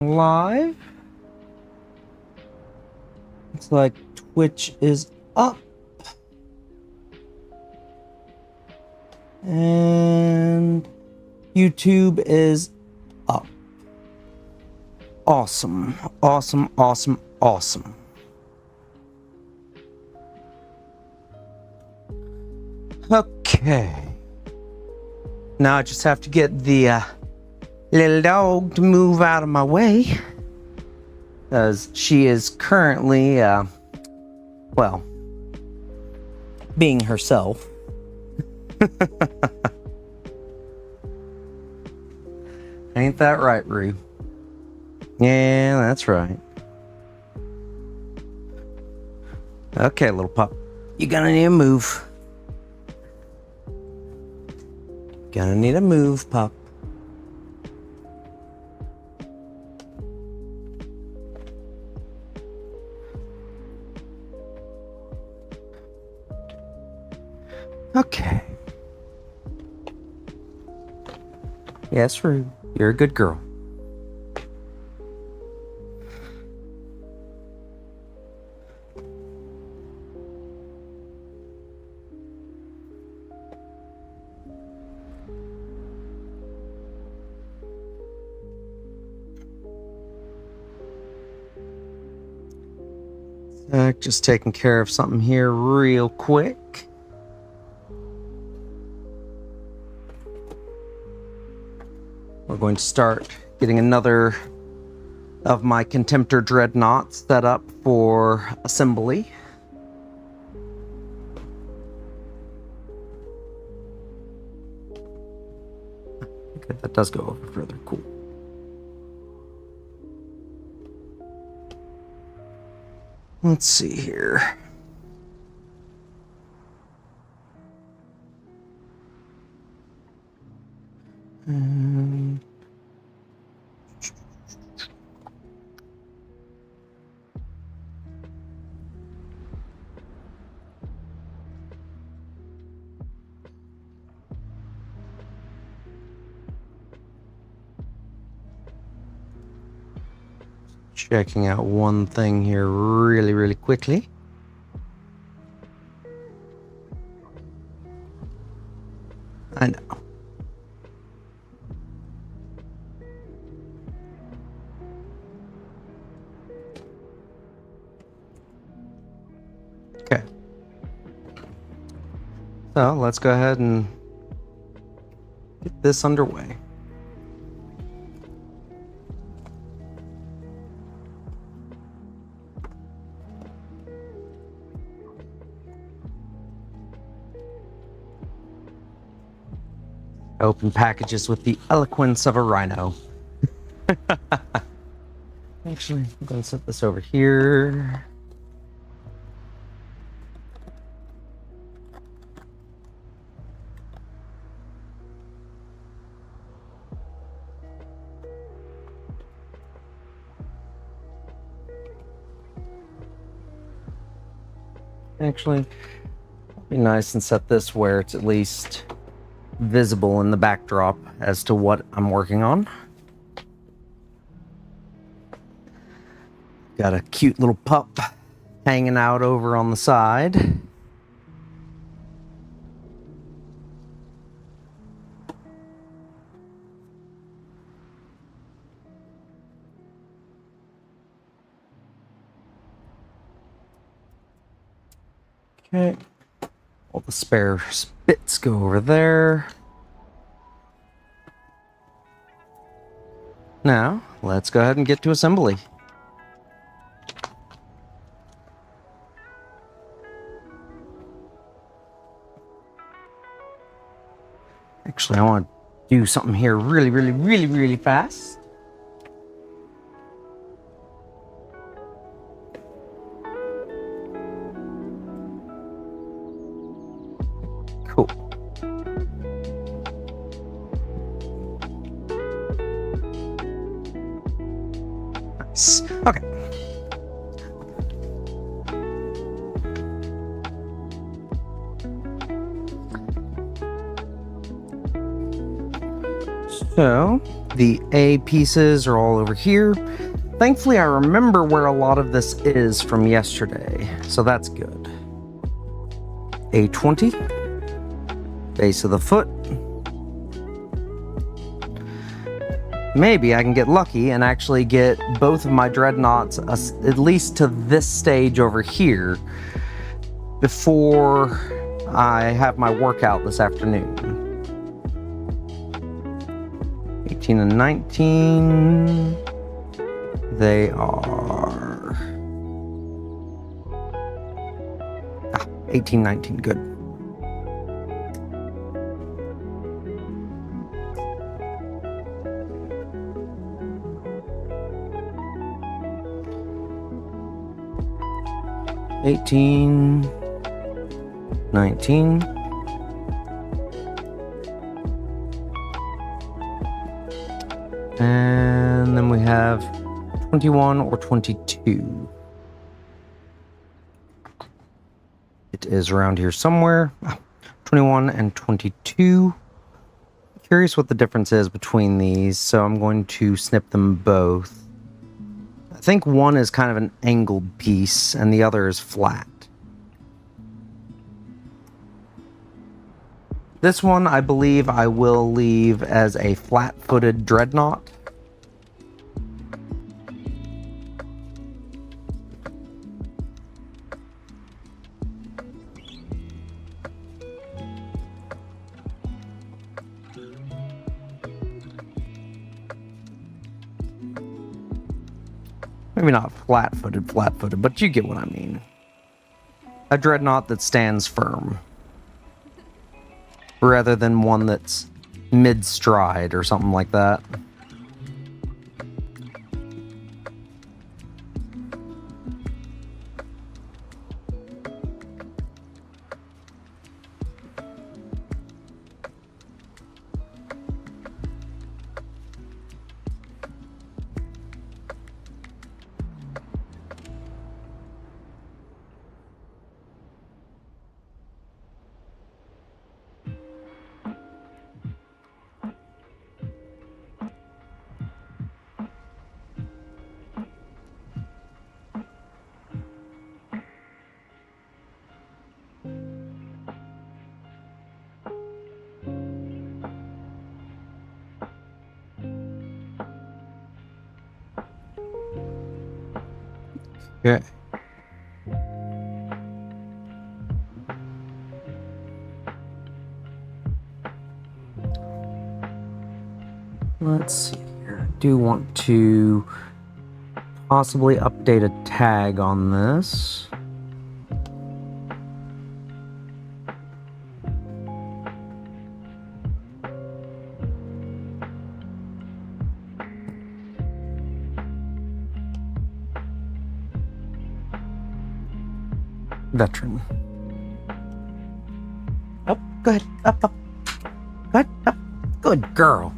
Live. It's like Twitch is up. And YouTube is up. Awesome. Awesome, awesome, awesome. Okay. Now I just have to get the little dog to move out of my way. Because she is currently, well, being herself. Ain't that right, Rue? Yeah, that's right. Okay, little pup. You're gonna need a move. Gonna need a move, pup. Okay. Yes, Rue. You're a good girl. Just taking care of something here real quick. We're going to start getting another of my Contemptor Dreadnoughts set up for assembly. Okay, that does go over further. Cool. Let's see here. Checking out one thing here really quickly. I know. Okay. So let's go ahead and get this underway. Open packages with the eloquence of a rhino. Actually, I'm going to set this over here. Actually, it'd be nice and set this where it's at least visible in the backdrop as to what I'm working on. Got a cute little pup hanging out over on the side. Okay. All the spare bits go over there. Now, let's go ahead and get to assembly. Actually, I want to do something here really fast. Cool. Nice. Okay. So, The A pieces are all over here. Thankfully, I remember where a lot of this is from yesterday, so that's good. A20, base of the foot. Maybe I can get lucky and actually get both of my dreadnoughts at least to this stage over here before I have my workout this afternoon. 18 and 19. They are 18, 19, good. $18, $19. And then we have 21 or 22. It is around here somewhere. 21 and 22. Curious what the difference is between these, so I'm going to snip them both. I think one is kind of an angled piece and the other is flat. This one, I believe I will leave as a flat-footed dreadnought. Maybe not flat-footed, but you get what I mean. A dreadnought that stands firm, rather than one that's mid-stride or something like that. Okay. Let's see here. I do want to possibly update a tag on this. Veteran. Up, good, up. Good, up. Good girl.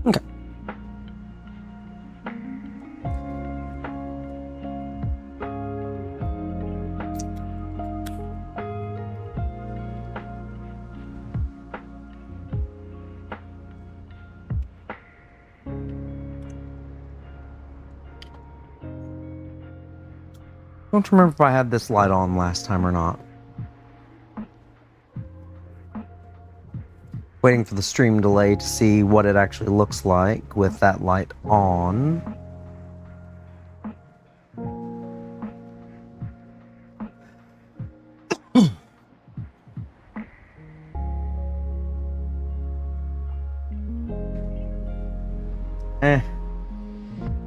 Okay. Don't remember if I had this light on last time or not. Waiting for the stream delay to see what it actually looks like with that light on.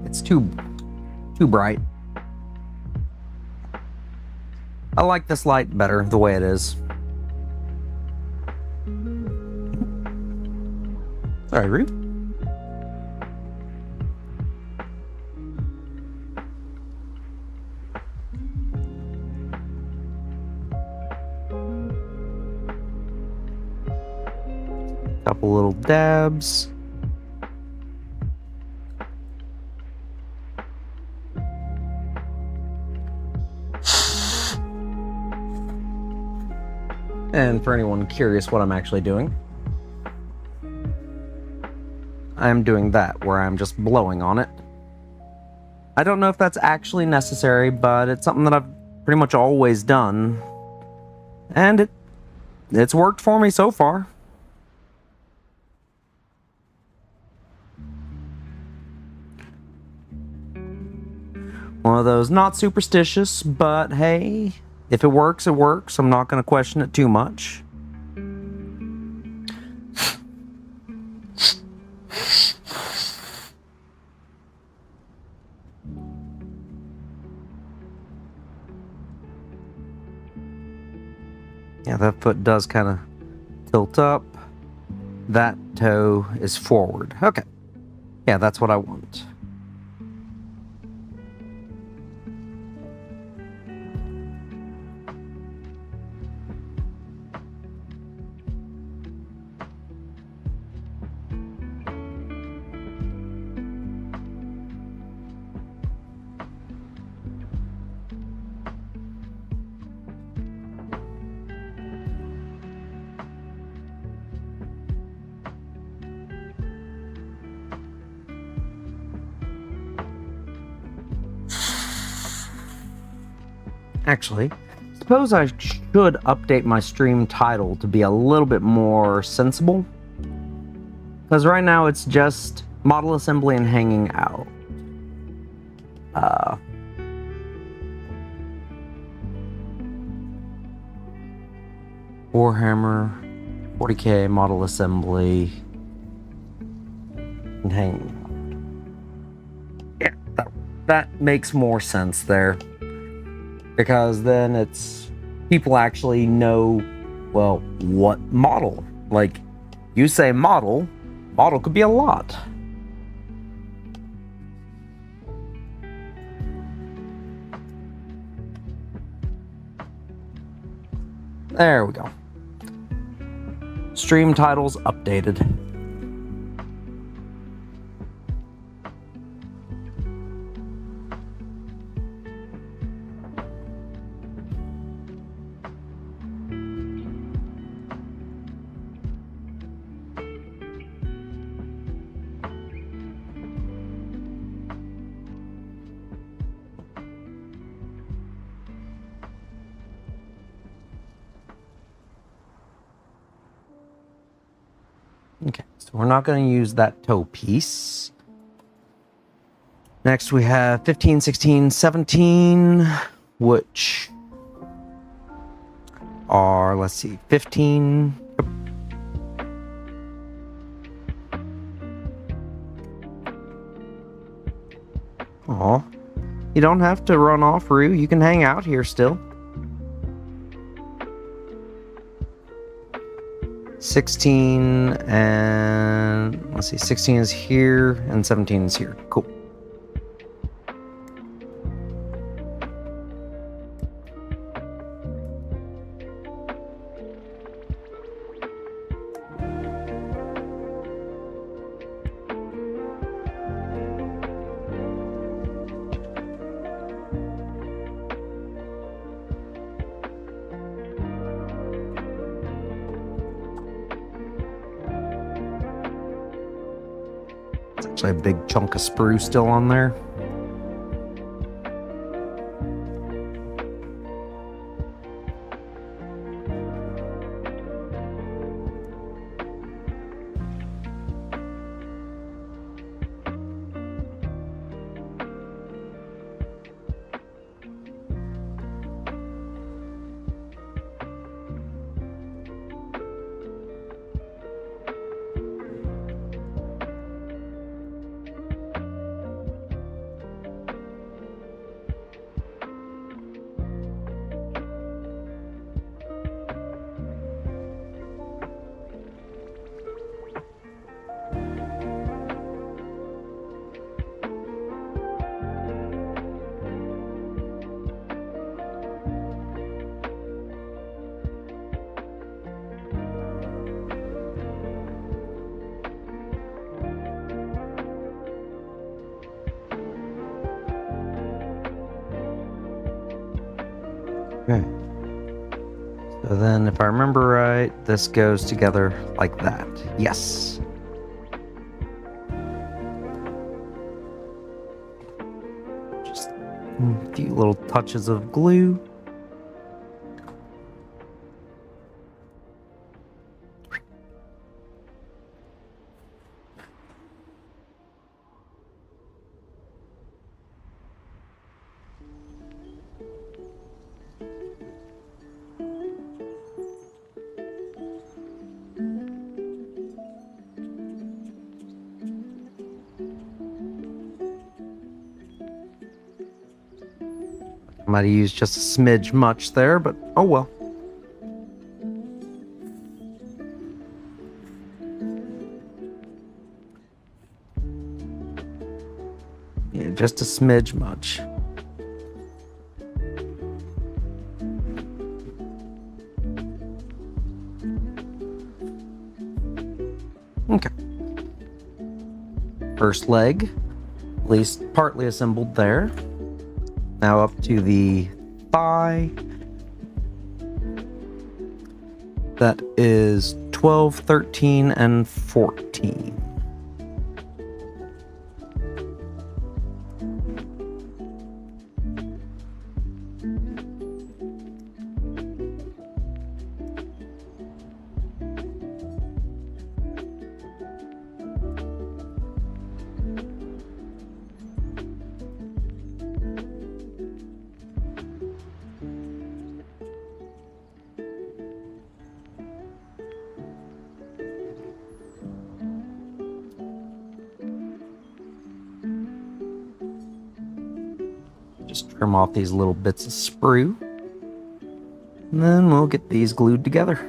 It's too bright. I like this light better the way it is. Sorry, Rue. Couple little dabs. And for anyone curious what I'm actually doing, I'm doing that, where I'm just blowing on it. I don't know if that's actually necessary, but it's something that I've pretty much always done. And it's worked for me so far. One of those not superstitious, but hey, if it works, it works. I'm not going to question it too much. Yeah, that foot does kind of tilt up. That toe is forward. Okay. Yeah, that's what I want. Actually, suppose I should update my stream title to be a little bit more sensible. Because right now it's just model assembly and hanging out. Warhammer, 40k, model assembly, and hanging out. Yeah, that makes more sense there. Because then it's people actually know, well, what model. Like, you say model could be a lot. There we go. Stream titles updated. Okay, so we're not going to use that toe piece. Next we have 15, 16, 17, which are, let's see, 15. Aw, you don't have to run off, Rue. You can hang out here still. 16 and let's see, 16 is here and 17 is here. Cool. Actually, a big chunk of sprue still on there. Okay. So then, if I remember right, this goes together like that. Yes. Just a few little touches of glue. I might have used just a smidge much there, but oh well. Yeah, just a smidge much. Okay. First leg, at least partly assembled there. Now up to the thigh. That is 12, 13, and 14. Just trim off these little bits of sprue. And then we'll get these glued together.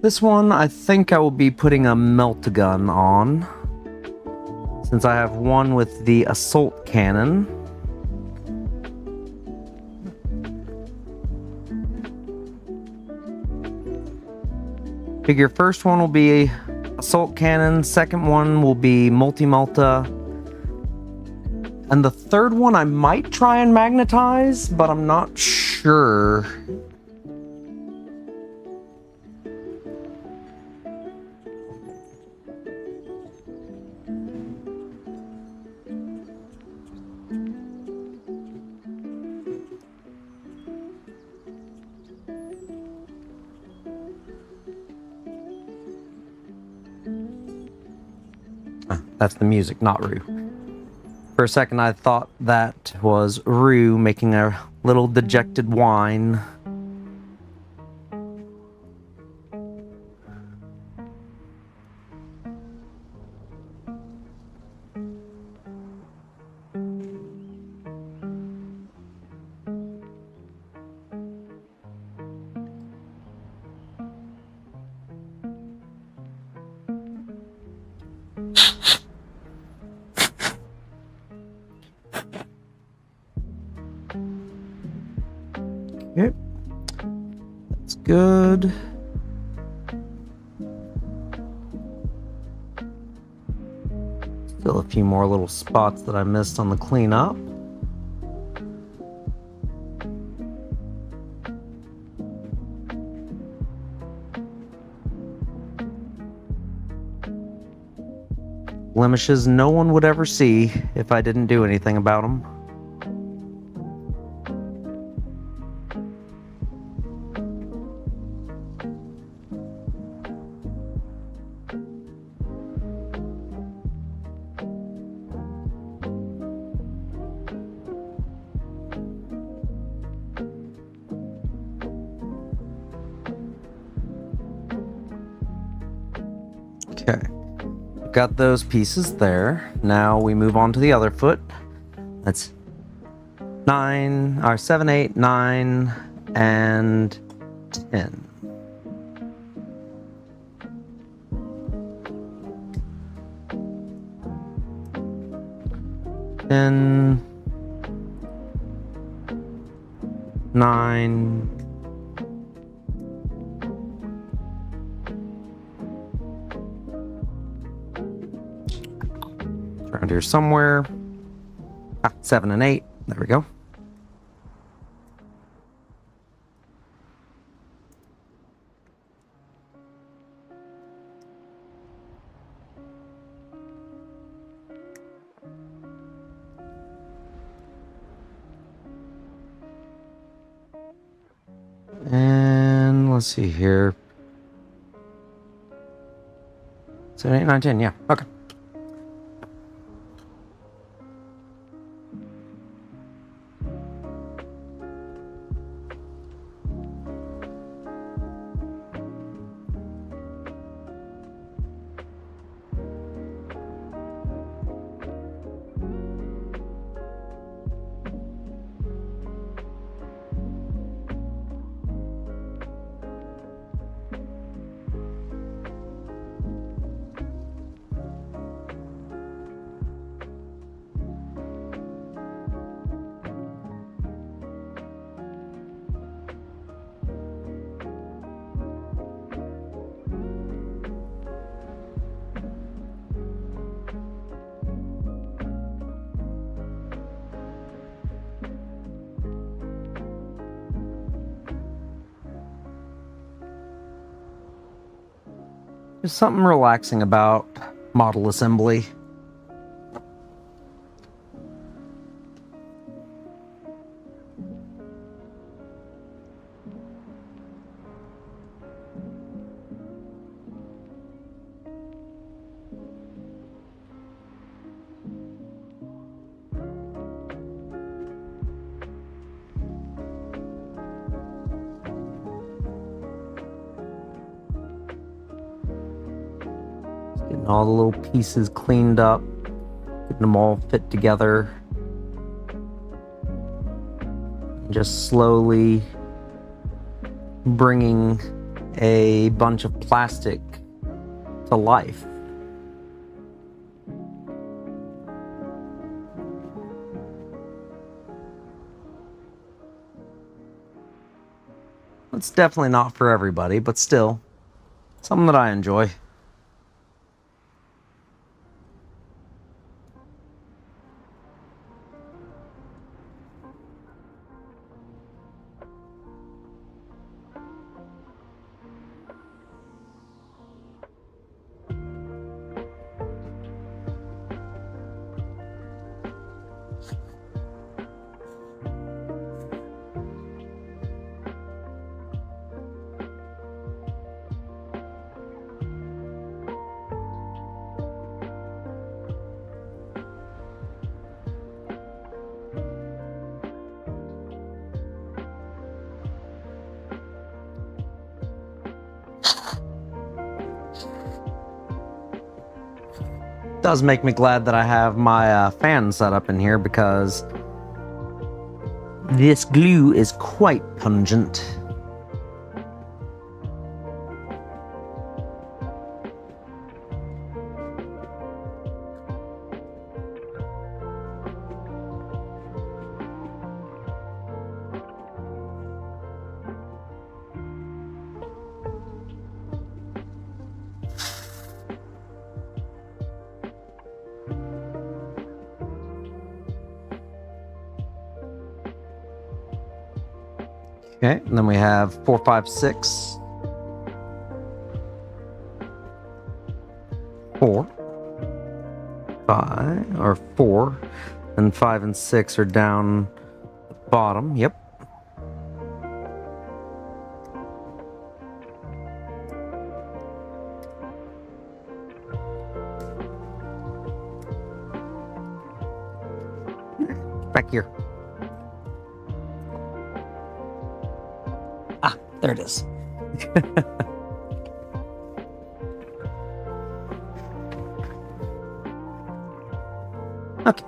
This one, I think I will be putting a melt-gun on, since I have one with the assault cannon. Figure first one will be assault cannon, second one will be multi-melta, and the third one I might try and magnetize, but I'm not sure. That's the music, not Rue. For a second, I thought that was Rue making a little dejected whine. Okay, that's good. Still a few more little spots that I missed on the cleanup. Blemishes no one would ever see if I didn't do anything about them. Okay, got those pieces there. Now we move on to the other foot. That's 7, 8, 9, and 10. Then 9. Around here somewhere. 7 and 8. There we go. And let's see here. 7, 8, 9, 10. Yeah. Okay. There's something relaxing about model assembly. Getting all the little pieces cleaned up, getting them all fit together. Just slowly bringing a bunch of plastic to life. It's definitely not for everybody, but still, something that I enjoy. Does make me glad that I have my fan set up in here, because this glue is quite pungent. Okay, and then we have 4, 5, 6. 4, 5, or 4, and 5 and 6 are down the bottom. Yep. Back here. Ah, there it is. Okay.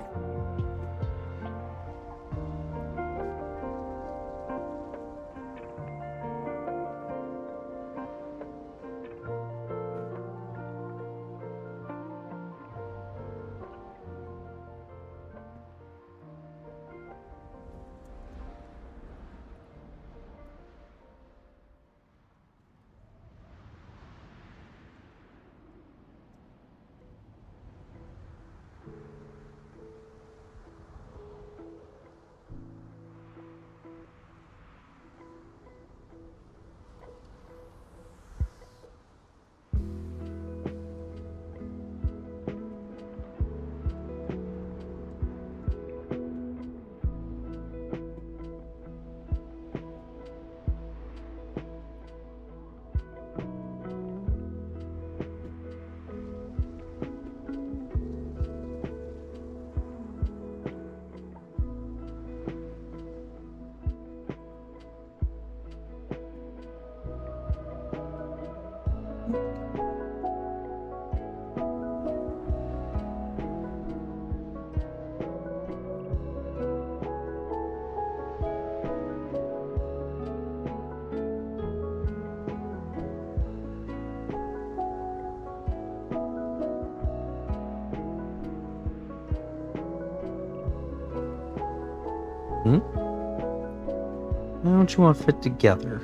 Why don't you want to fit together?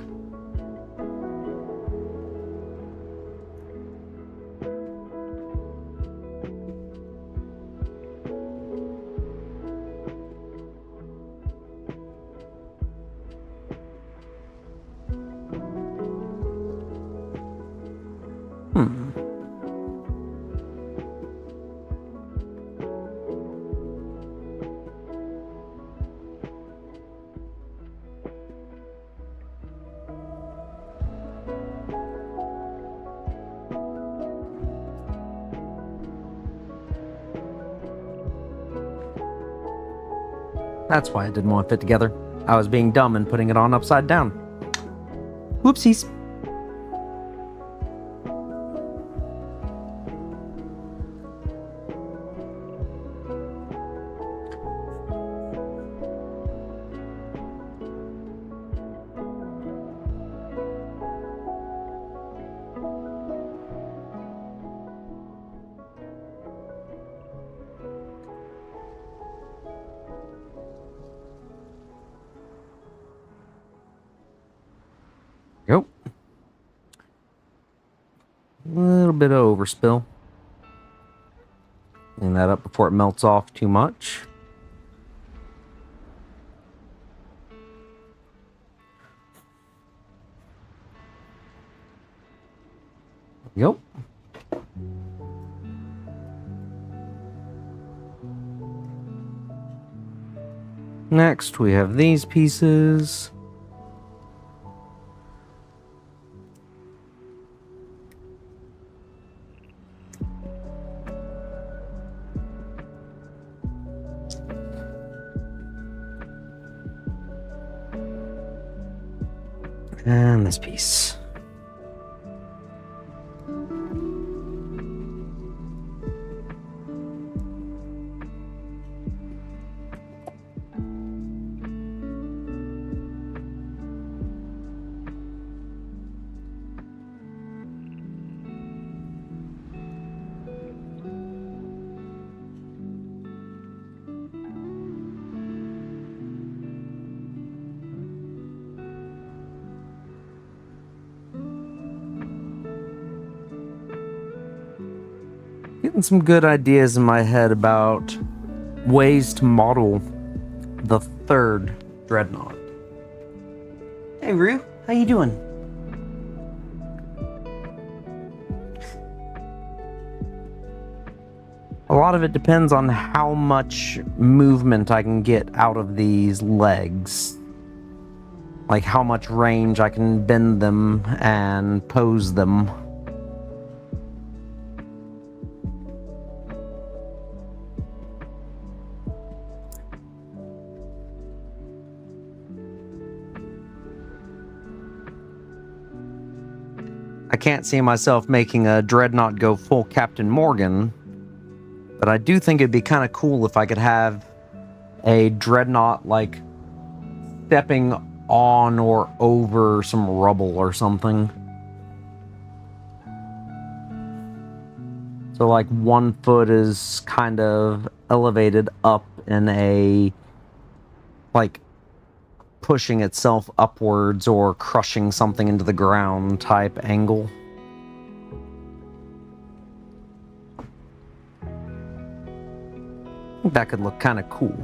That's why it didn't want to fit together. I was being dumb and putting it on upside down. Whoopsies. Yep. A little bit of overspill. Clean that up before it melts off too much. Yep. Next, we have these pieces. And this piece. Getting some good ideas in my head about ways to model the third dreadnought. Hey Rue, how you doing? A lot of it depends on how much movement I can get out of these legs. Like how much range I can bend them and pose them. I can't see myself making a dreadnought go full Captain Morgan, but I do think it'd be kind of cool if I could have a dreadnought like stepping on or over some rubble or something. So like one foot is kind of elevated up in a like pushing itself upwards or crushing something into the ground type angle. I think that could look kind of cool.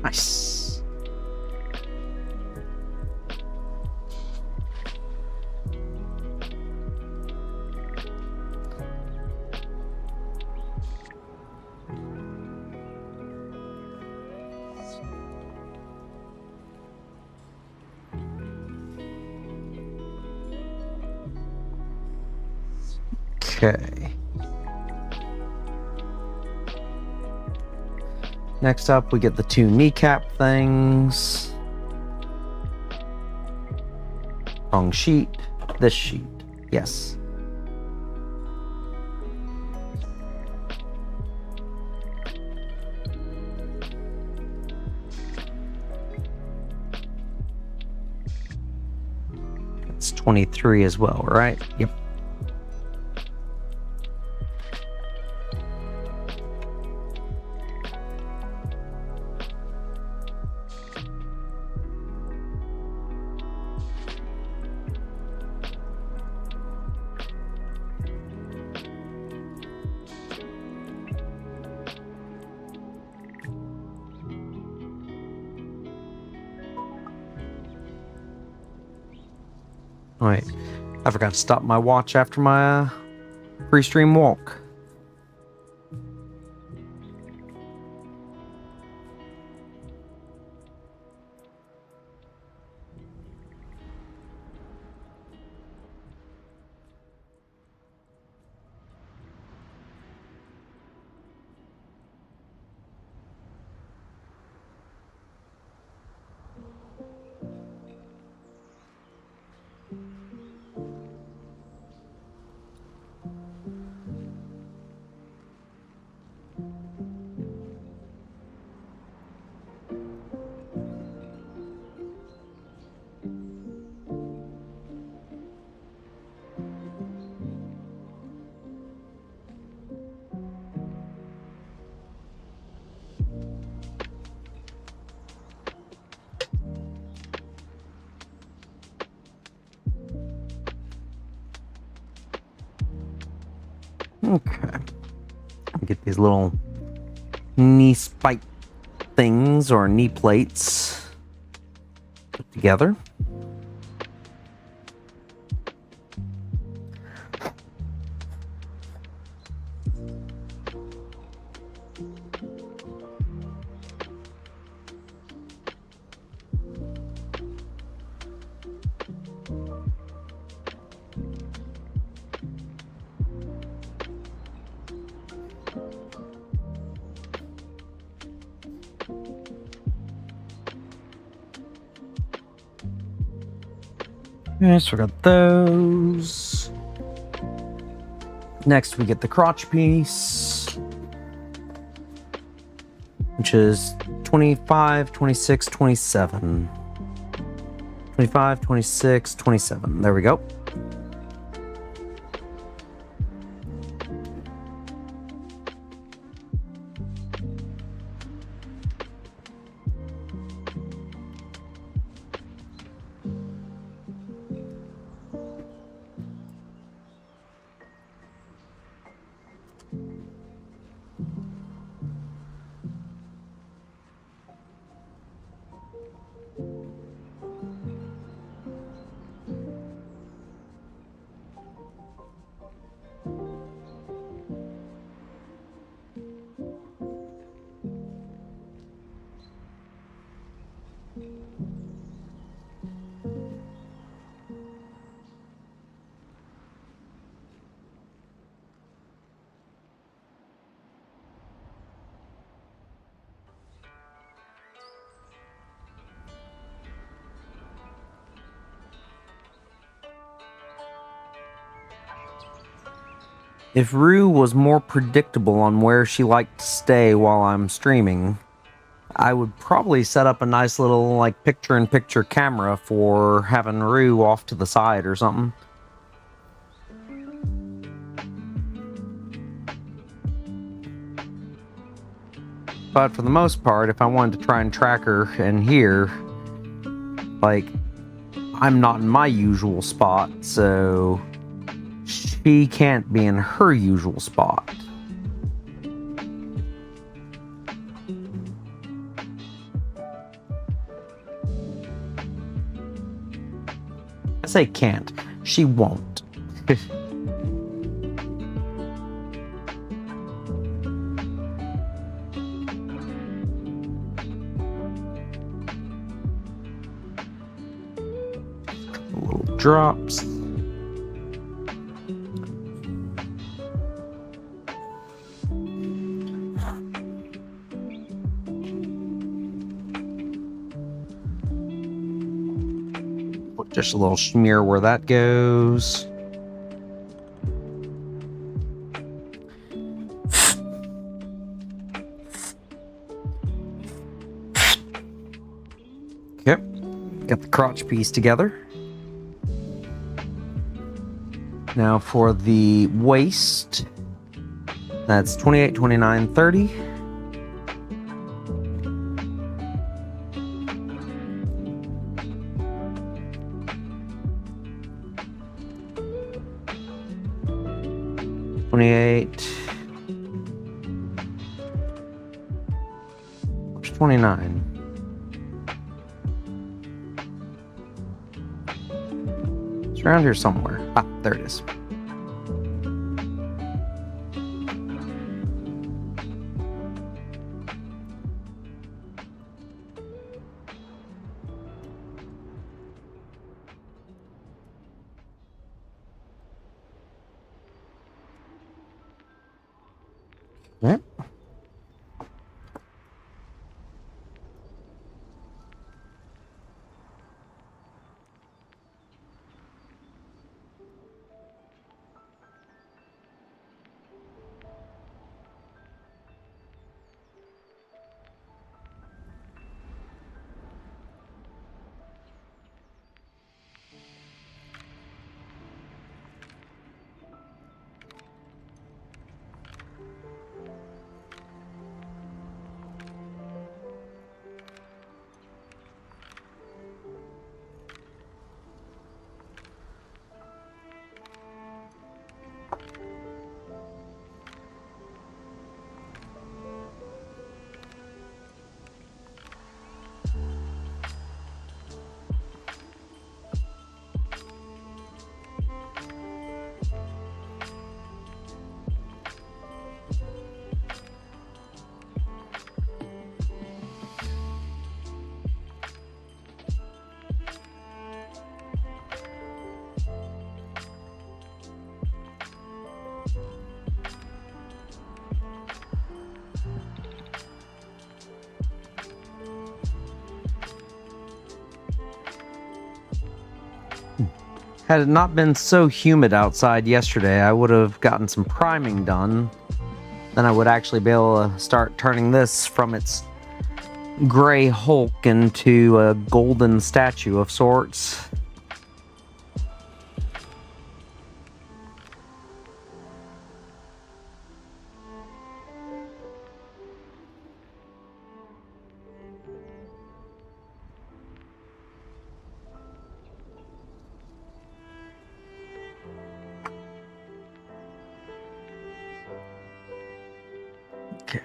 Nice. Okay. Next up, we get the 2 kneecap things. Wrong sheet. This sheet. Yes. It's 23 as well, right? Yep. Wait, I forgot to stop my watch after my pre-stream walk. Okay. Get these little knee spike things or knee plates put together. Okay, so we got those. Next, we get the crotch piece, which is 25, 26, 27. 25, 26, 27. There we go. If Rue was more predictable on where she liked to stay while I'm streaming, I would probably set up a nice little like picture-in-picture camera for having Rue off to the side or something. But for the most part, if I wanted to try and track her in here, like, I'm not in my usual spot, so she can't be in her usual spot. I say can't. She won't. Little drops. Just a little smear where that goes. Okay, got the crotch piece together. Now for the waist, that's 28, 29, 30. Where's 29? It's around here somewhere. Ah, there it is. Yeah. Had it not been so humid outside yesterday, I would have gotten some priming done. Then I would actually be able to start turning this from its gray hulk into a golden statue of sorts. Okay.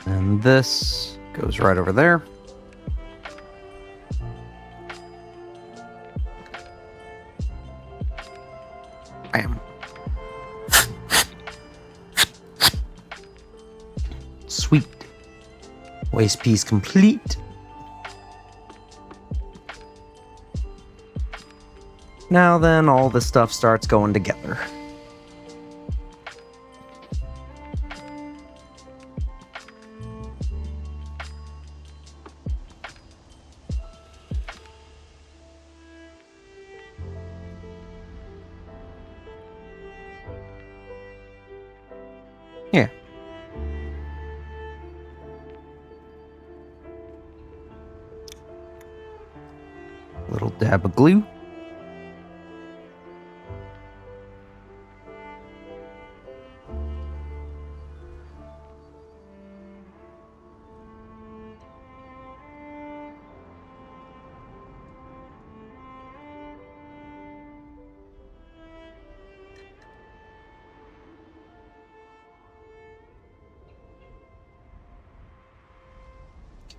And this goes right over there. Bam. Sweet. Waist piece complete. Now then, all this stuff starts going together. Yeah. Little dab of glue.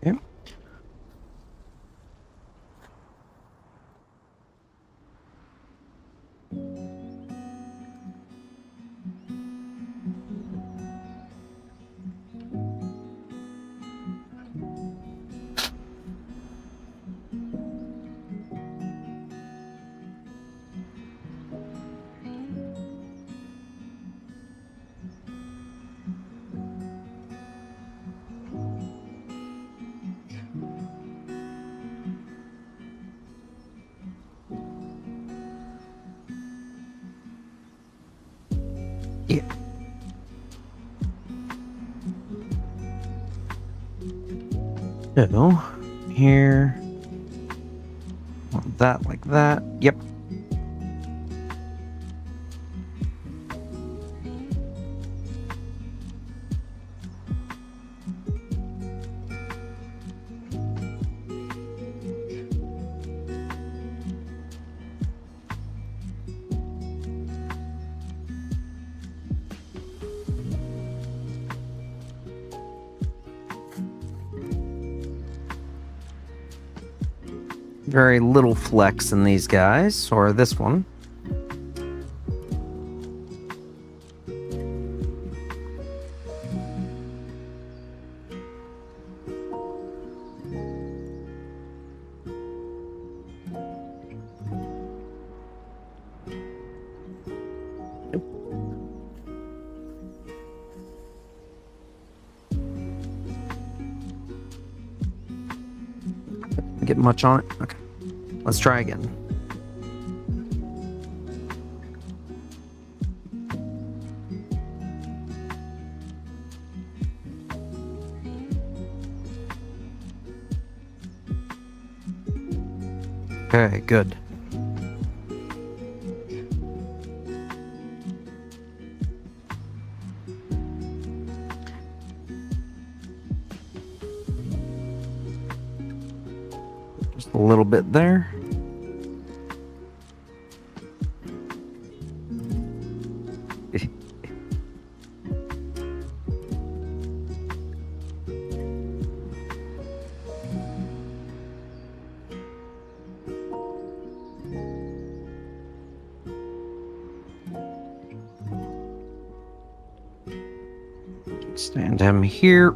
Okay. Yeah. So, here. Want that like that. Yep. Very little flex in these guys, or this one. Get much on it? Okay. Let's try again. Okay, good. Just a little bit there. Stand him here.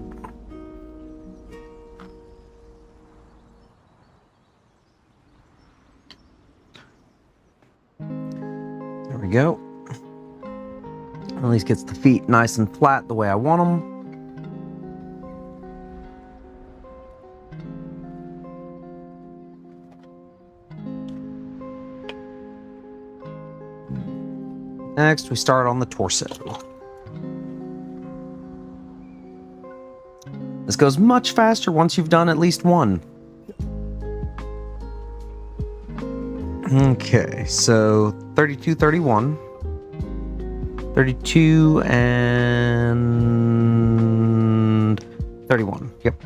There we go. At least gets the feet nice and flat the way I want them. Next, we start on the torso. This goes much faster once you've done at least one. Okay, so 32, 31. 32 and 31. Yep.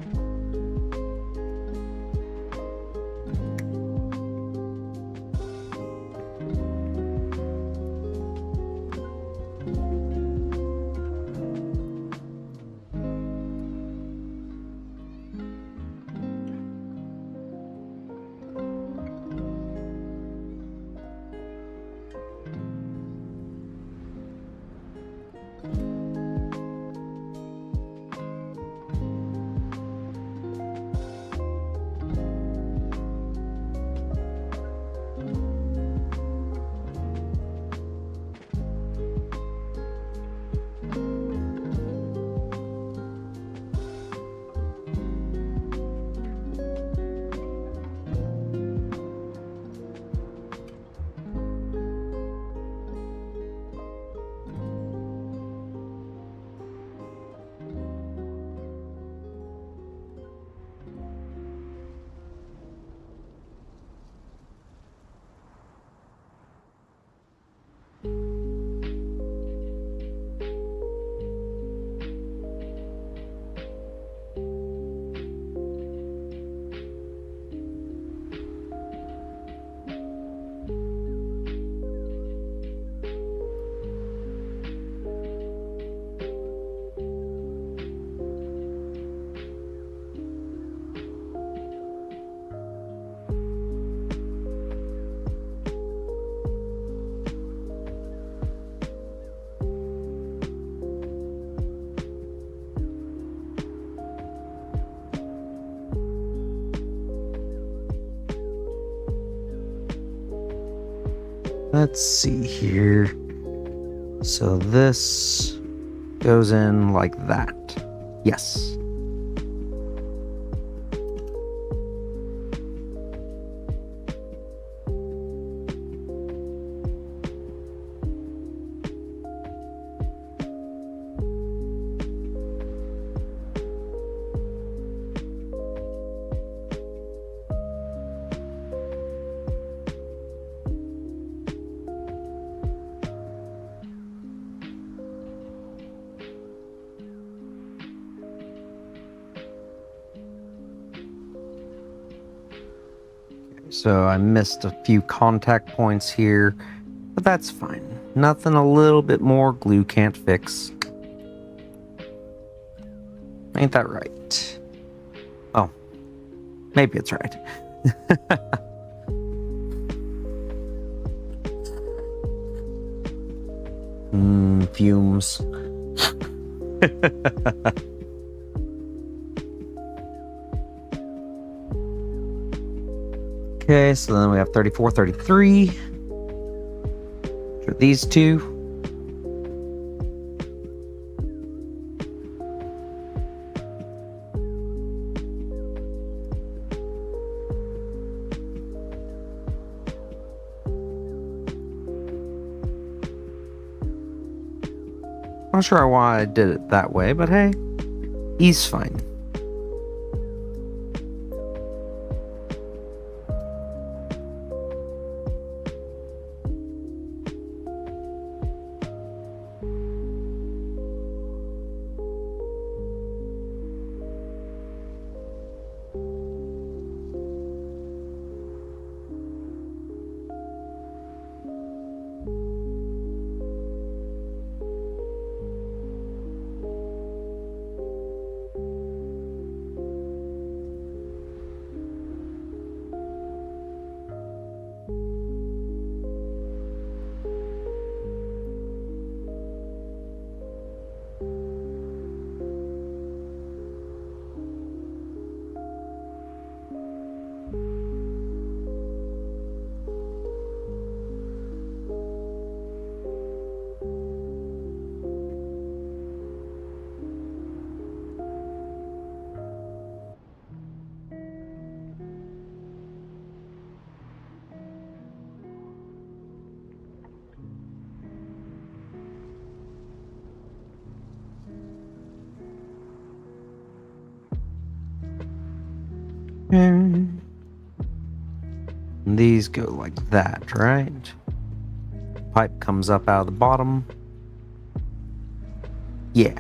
Let's see here. So this goes in like that. Yes. So I missed a few contact points here, but that's fine. Nothing a little bit more glue can't fix. Ain't that right? Oh, maybe it's right. Fumes. Okay, so then we have 34, 33. For these two. Not sure why I did it that way, but hey, he's fine. And these go like that, right? Pipe comes up out of the bottom. Yeah.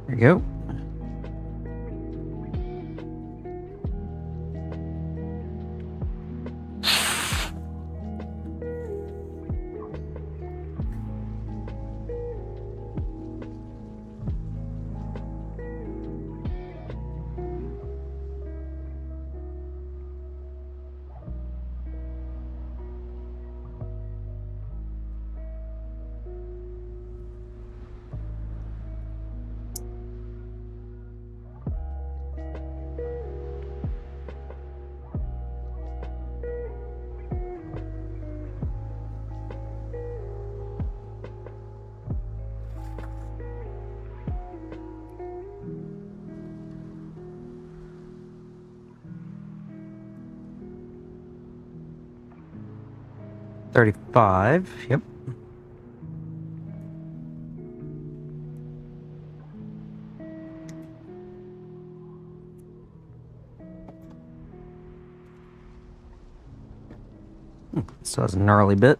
There you go. $35. Yep. So it's a gnarly bit.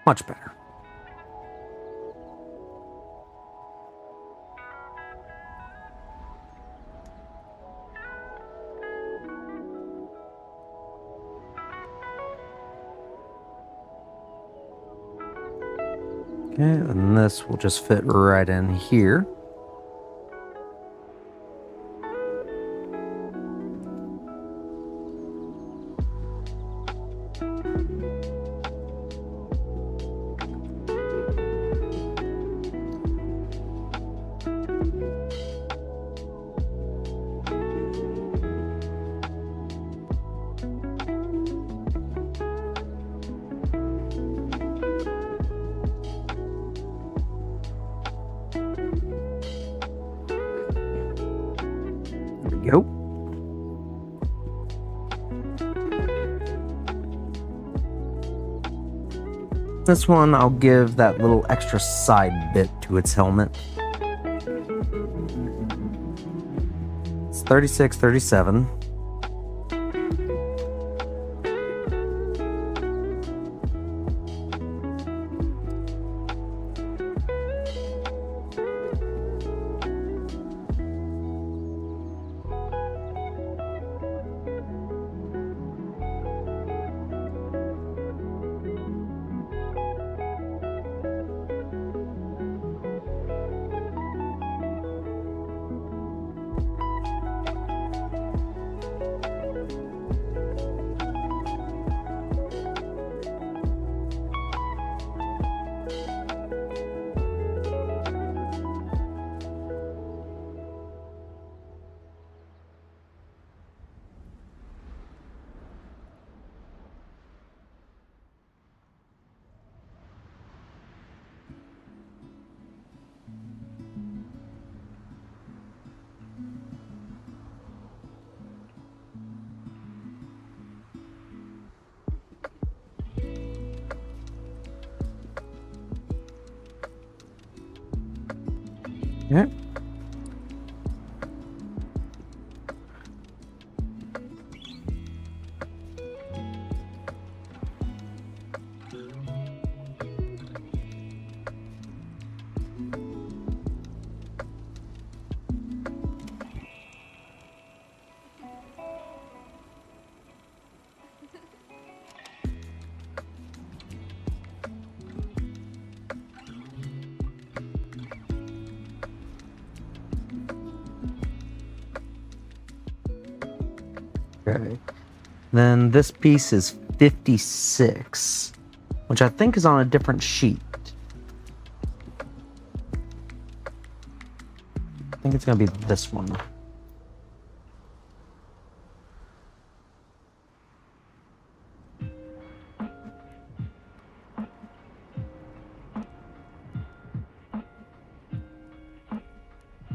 Much better. Okay, and this will just fit right in here. There we go. This one, I'll give that little extra side bit to its helmet. It's 36, 37. Yeah. Okay. Then this piece is 56, which I think is on a different sheet. I think it's going to be this one.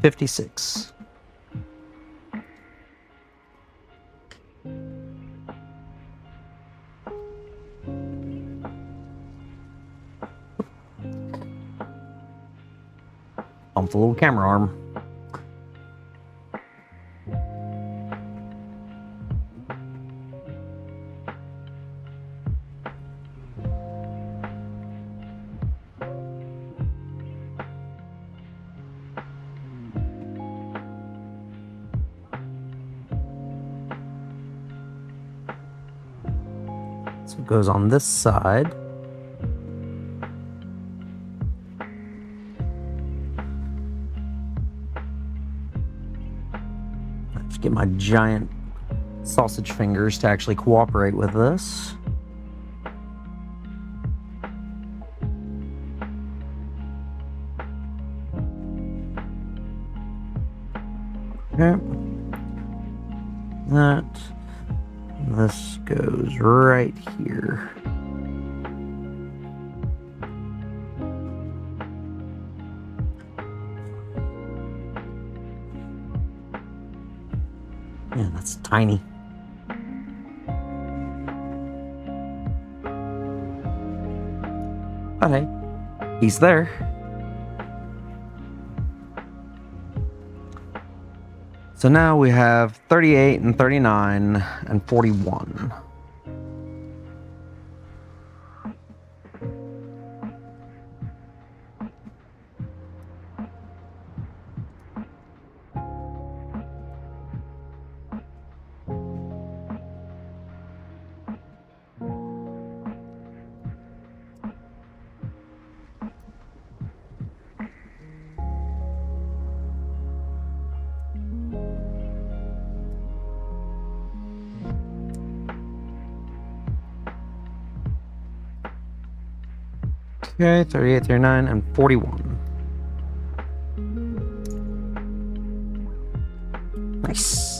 $56. Bump the little camera arm. So it goes on this side. Let's get my giant sausage fingers to actually cooperate with this. Okay. This goes right here. Man, that's tiny. But hey, he's there. So now we have 38 and 39 and 41. Okay, 38, 39, and 41. Nice.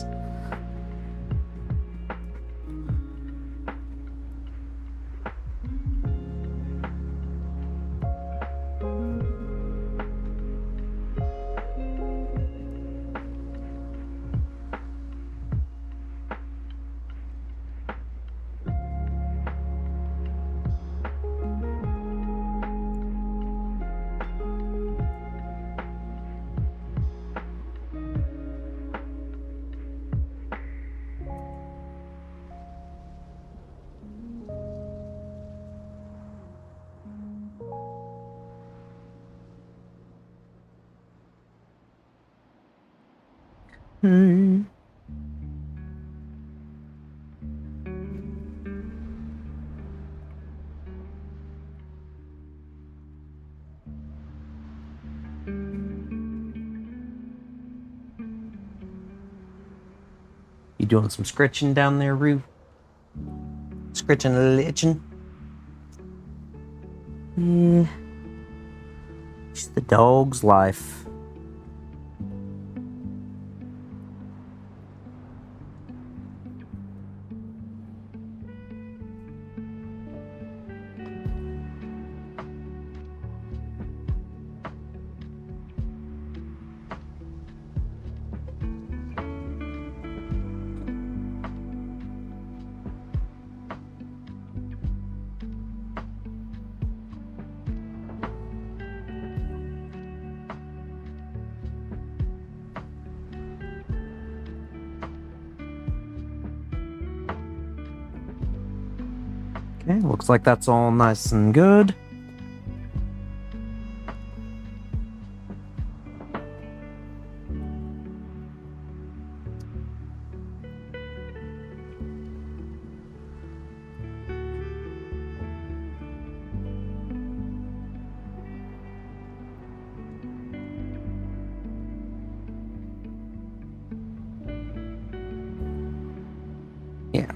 Hmm. You doing some scritching down there, Roo? Scritching a litching? Yeah. It's the dog's life. Okay, looks like that's all nice and good. Yeah.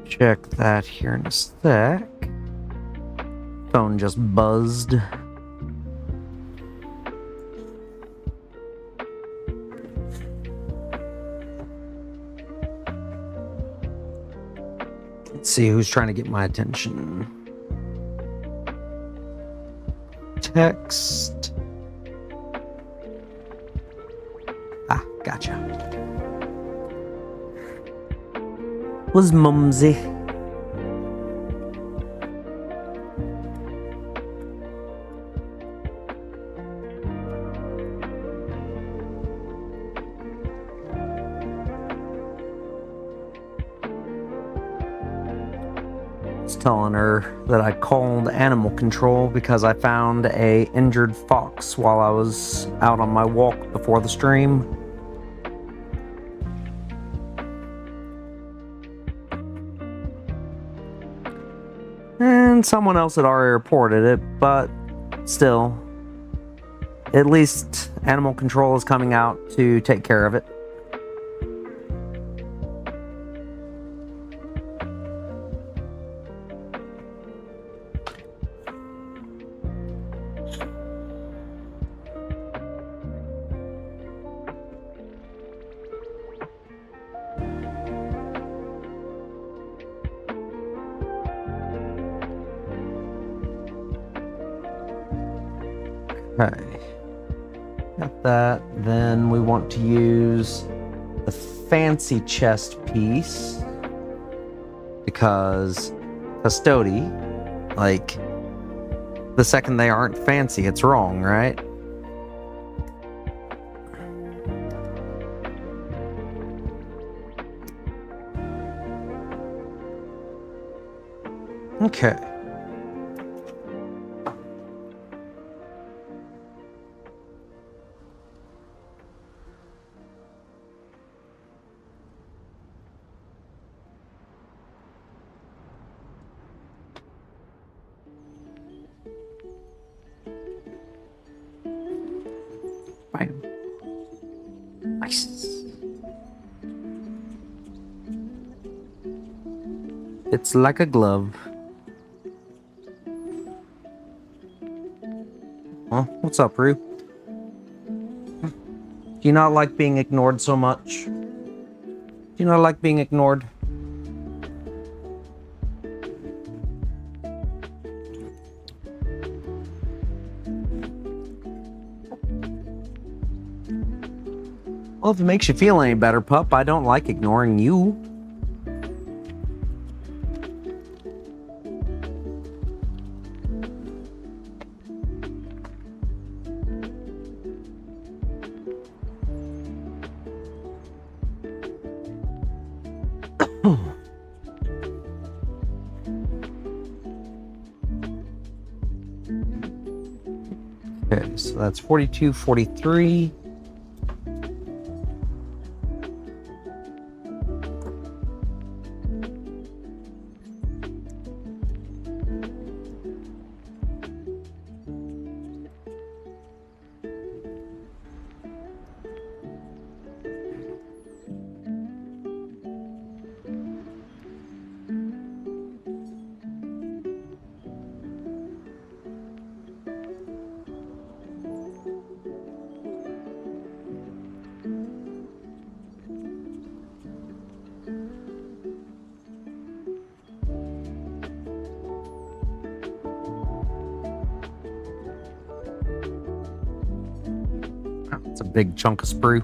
Check that here in a sec. Phone just buzzed. Let's see who's trying to get my attention. Text. Ah, gotcha. Was Mumsy. Telling her that I called animal control because I found a injured fox while I was out on my walk before the stream. And someone else had already reported it, but still, at least animal control is coming out to take care of it. Okay, got that. Then we want to use the fancy chest piece because custody, like, the second they aren't fancy, it's wrong, right? Okay. Fits like a glove. Huh? What's up, Rue? Do you not like being ignored so much? Do you not like being ignored? Well, if it makes you feel any better, pup, I don't like ignoring you. Okay, so that's 42, 43. It's a big chunk of sprue.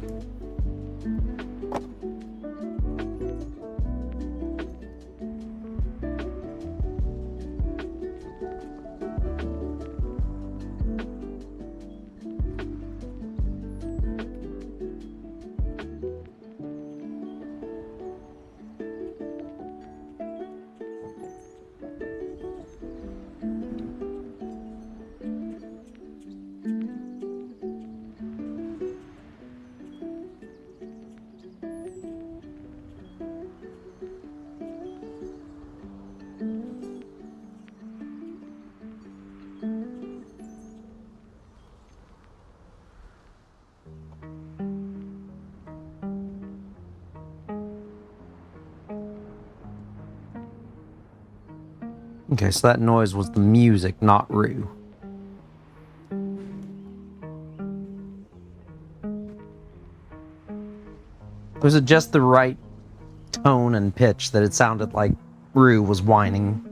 Okay, so that noise was the music, not Rue. Was it just the right tone and pitch that it sounded like Rue was whining?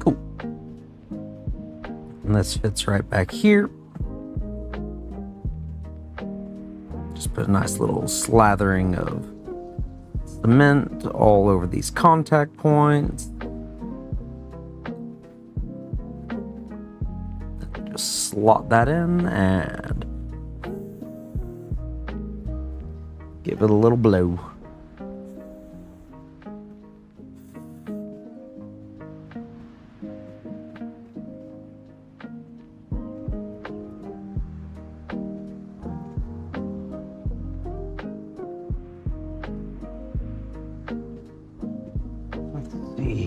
Cool. And this fits right back here. Just put a nice little slathering of cement all over these contact points. Just slot that in and give it a little blow.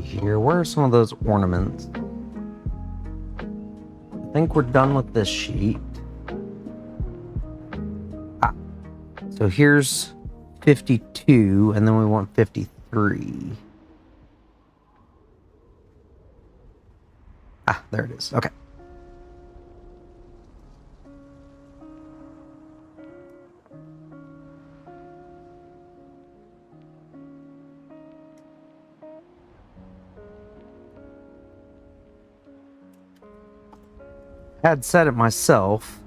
Here, where are some of those ornaments? I think we're done with this sheet. So here's 52, and then we want 53. There it is. Okay. Had said it myself.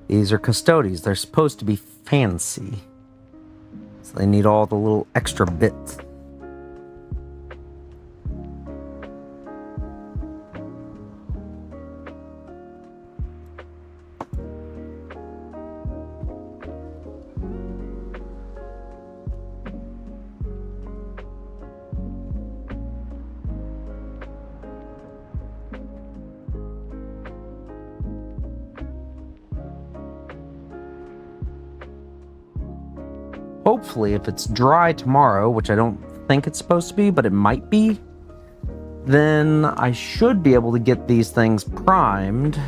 These are custodies. They're supposed to be fancy. So they need all the little extra bits. hopefully, if it's dry tomorrow, which I don't think it's supposed to be, but it might be, then I should be able to get these things primed,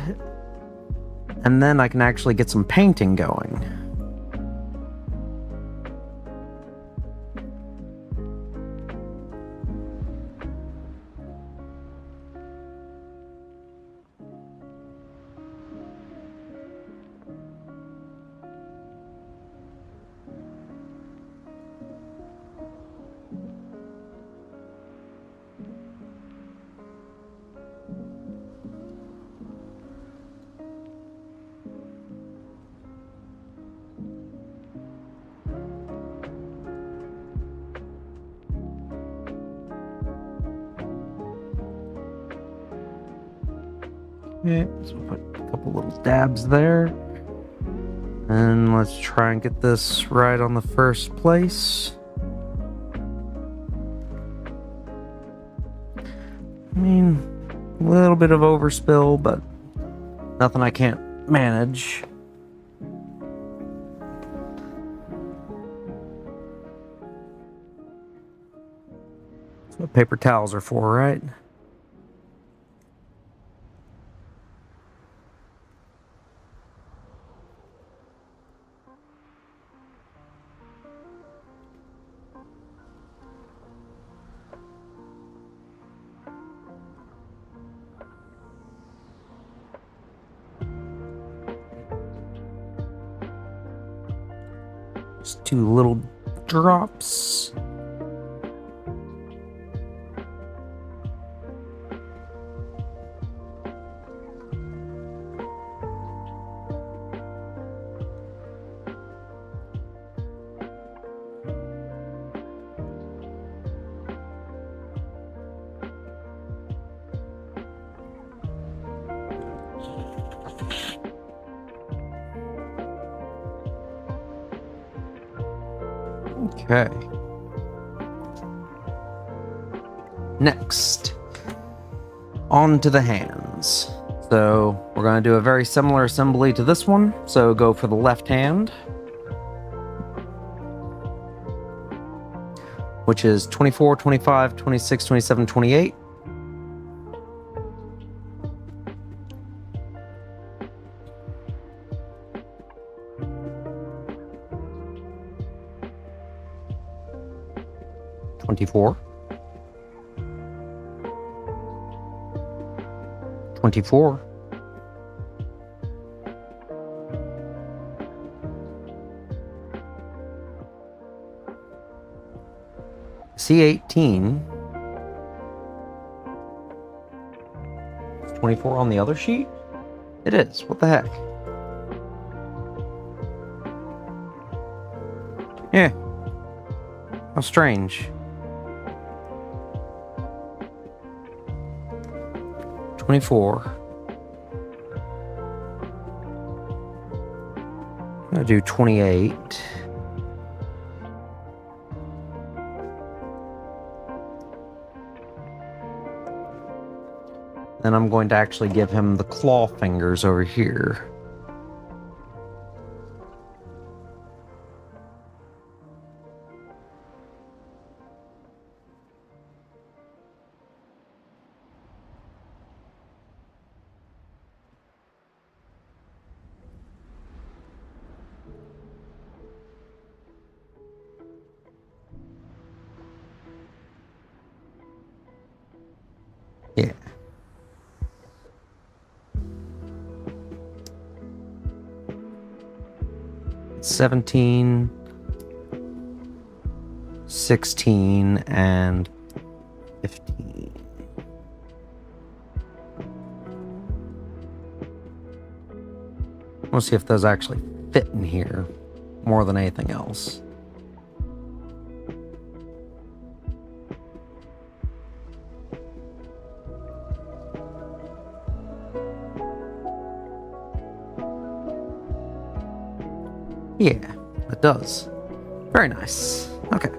and then I can actually get some painting going. Okay, so we'll put a couple little dabs there. And let's try and get this right on the first place. I mean, a little bit of overspill, but nothing I can't manage. That's what paper towels are for, right? Just 2 little drops. Okay. Next, on to the hands. So we're going to do a very similar assembly to this one. So go for the left hand, which is 24, 25, 26, 27, 28. Twenty-four, 24, 18. Is 24 on the other sheet? It is. What the heck? Yeah. How strange. 24. I'm gonna do 28. Then I'm going to actually give him the claw fingers over here. Yeah. $17, $16, and $15. We'll see if those actually fit in here more than anything else. Yeah, it does. Very nice. Okay.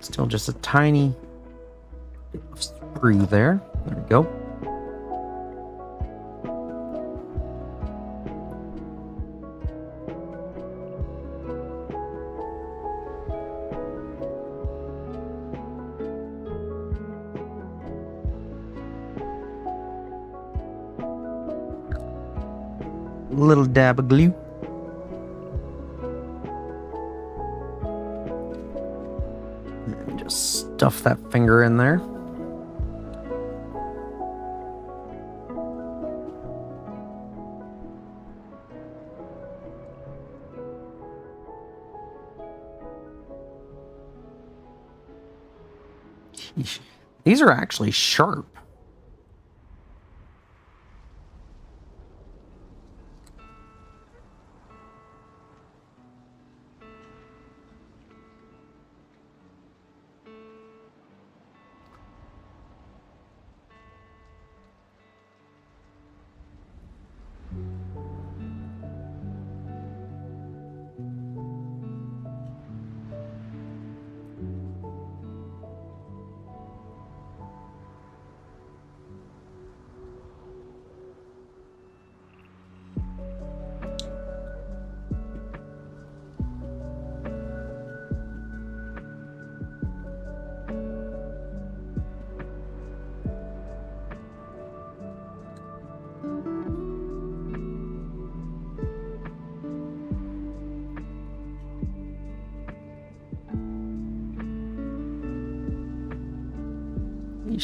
Still just a tiny bit of screw there. There we go. Little dab of glue. And just stuff that finger in there. Sheesh. These are actually sharp.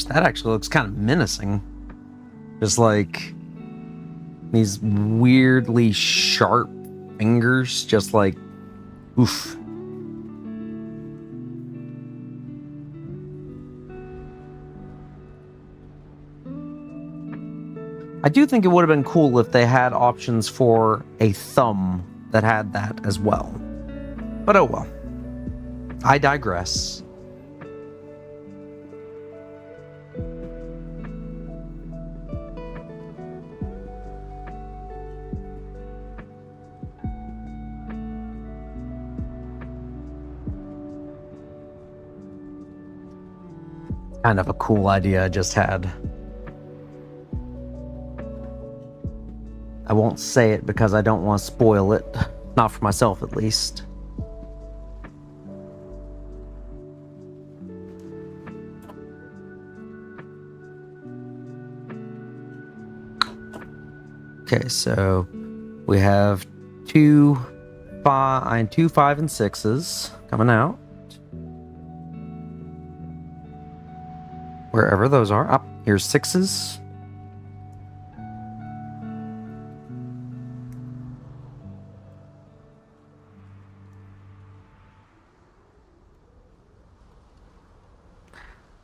That actually looks kind of menacing. Just like these weirdly sharp fingers, just like, oof. I do think it would have been cool if they had options for a thumb that had that as well. But oh well. I digress. Kind of a cool idea I just had. I won't say it because I don't want to spoil it. Not for myself, at least. Okay, so we have 2, 5, and 6s coming out. Wherever those are. Up here's 6s.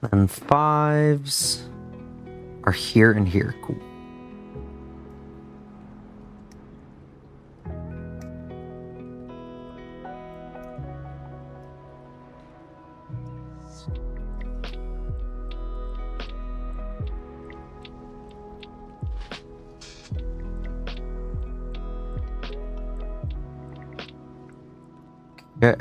Then 5s are here and here. Cool. Okay.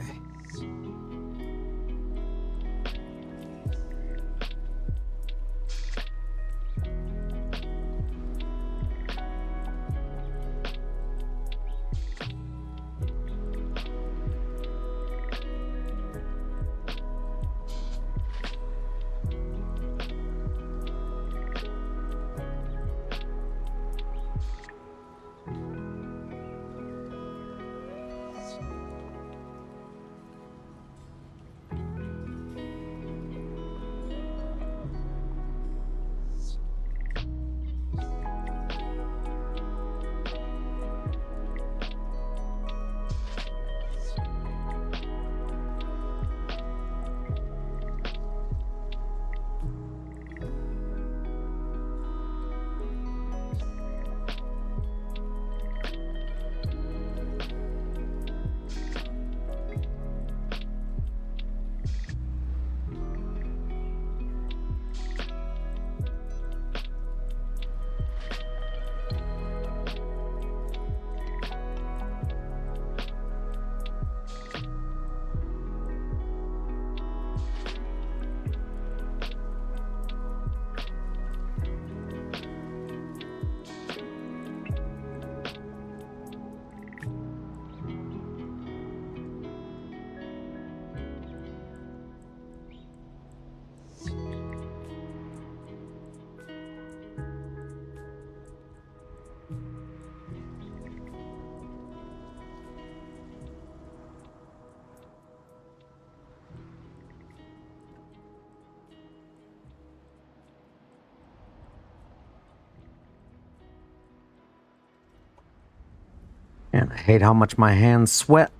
And I hate how much my hands sweat.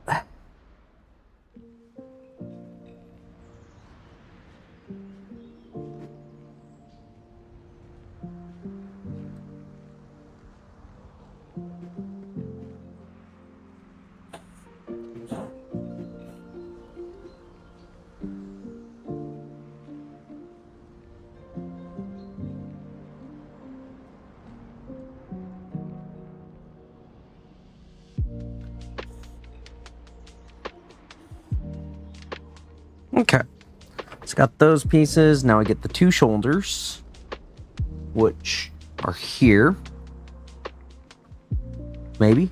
Okay, it's got those pieces. Now I get the two shoulders, which are here. Maybe?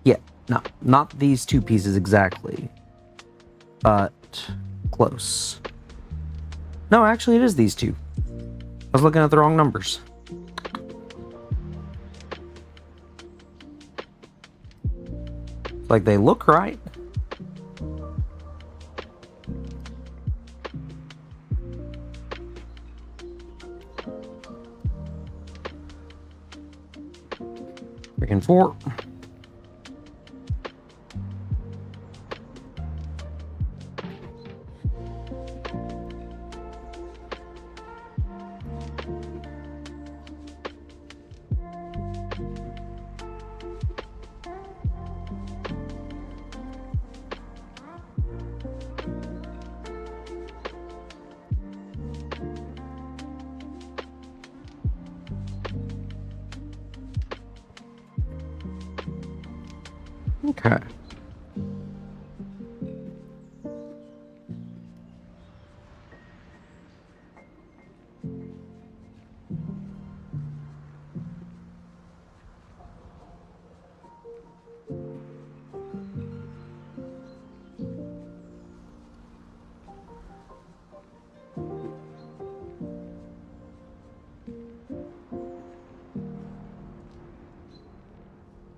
Yeah, no, not these two pieces exactly, but close. No, actually it is these two. I was looking at the wrong numbers. Like, they look right. Freaking 4. Okay.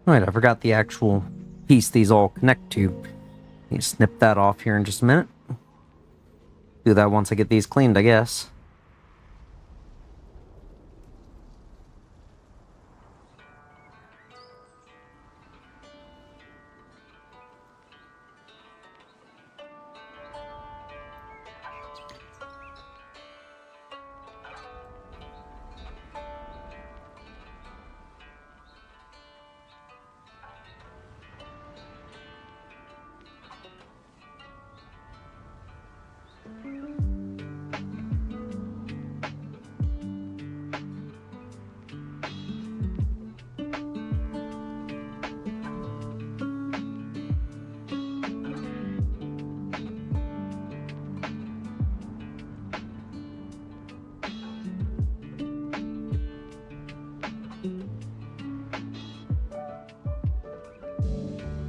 Wait, I forgot the actual piece these all connect to. Need to snip that off here in just a minute. Do that once I get these cleaned, I guess.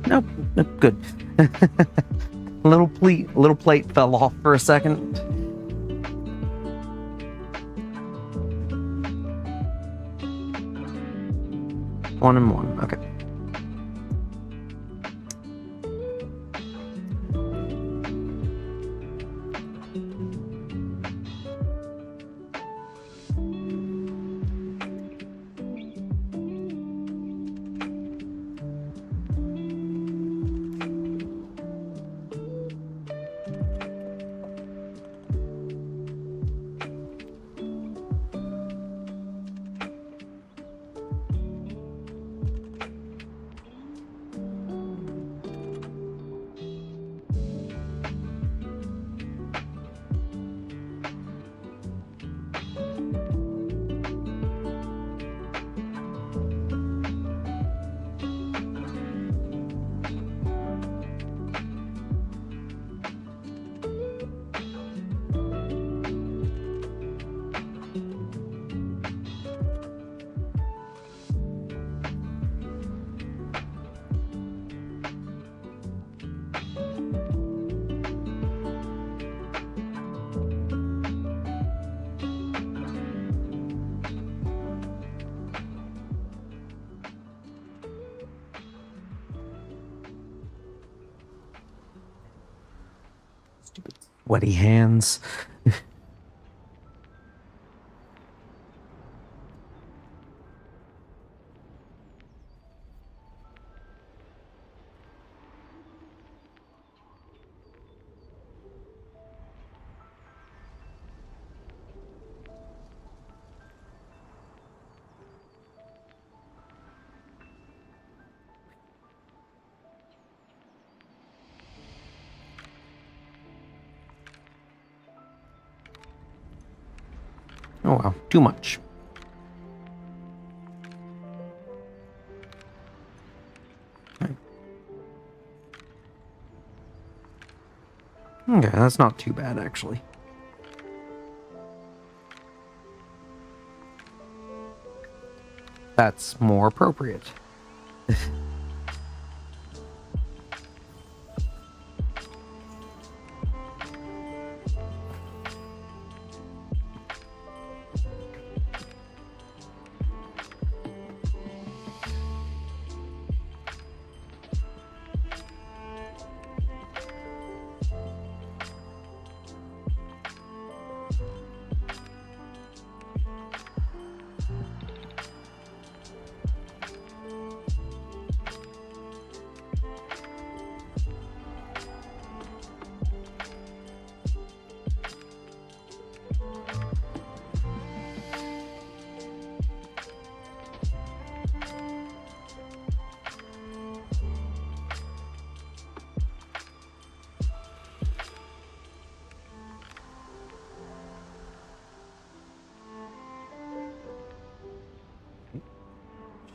Nope, nope, good. little plate fell off for a second. One and one, okay. Stupid sweaty hands. Oh wow, too much. Okay, that's not too bad, actually. That's more appropriate.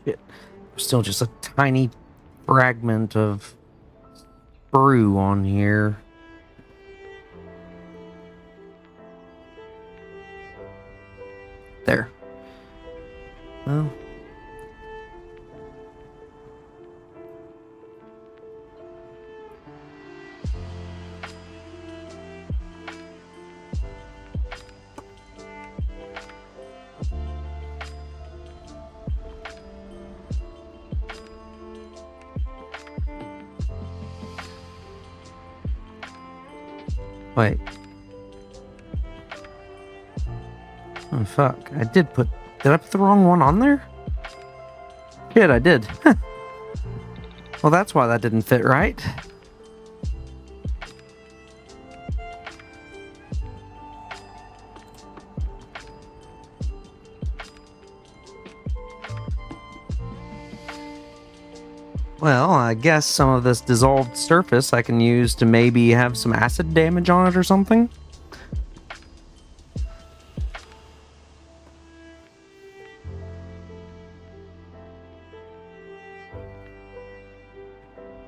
Shit. Still just a tiny fragment of brew on here. There. Well. Wait. Oh, fuck. Did I put the wrong one on there? Shit, I did. Well, that's why that didn't fit right. Well, I guess some of this dissolved surface I can use to maybe have some acid damage on it or something.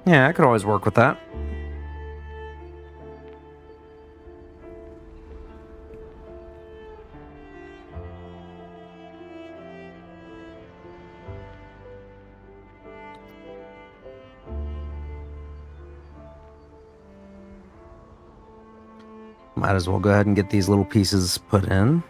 Yeah, I could always work with that. Might as well go ahead and get these little pieces put in.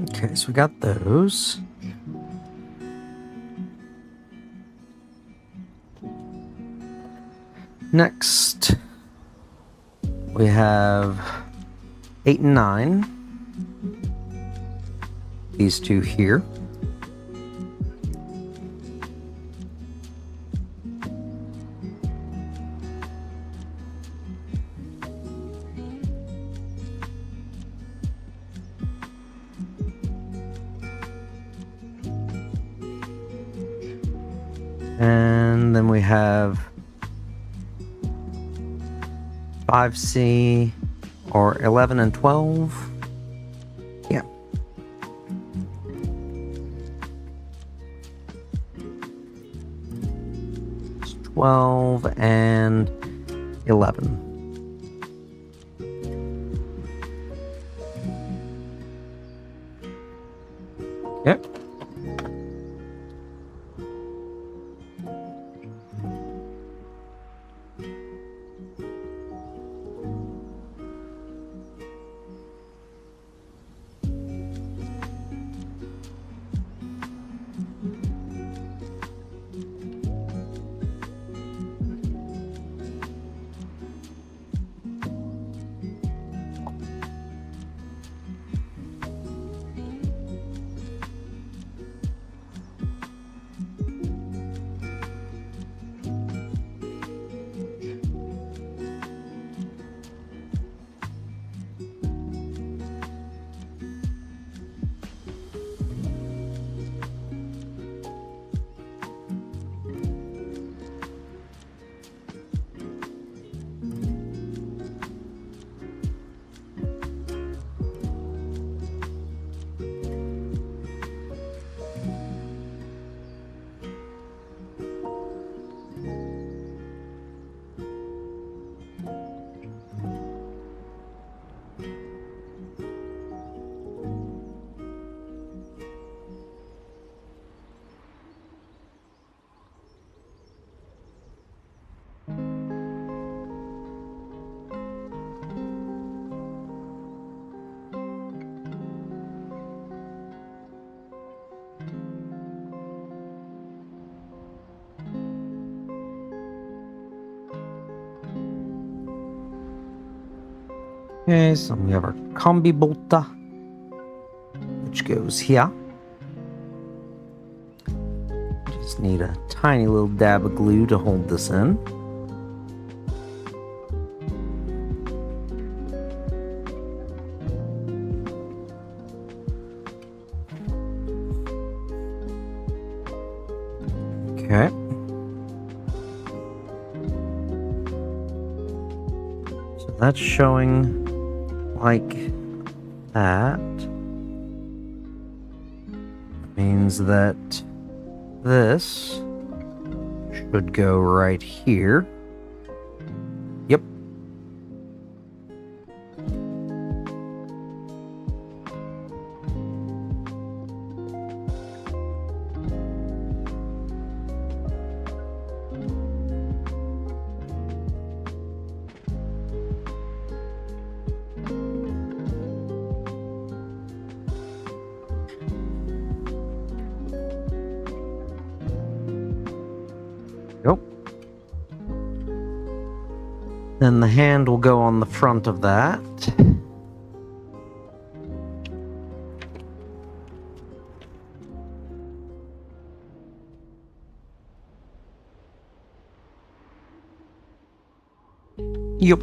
Okay, so we got those. Next, we have 8 and 9. These two here. And then we have 5C or 11 and 12. Yeah. It's 12 and 11. Yep. Okay, so we have our combi bolta, which goes here. Just need a tiny little dab of glue to hold this in. Okay. So that's showing like that. Means that this should go right here. Yep. Yep. Then the hand will go on the front of that. Yep.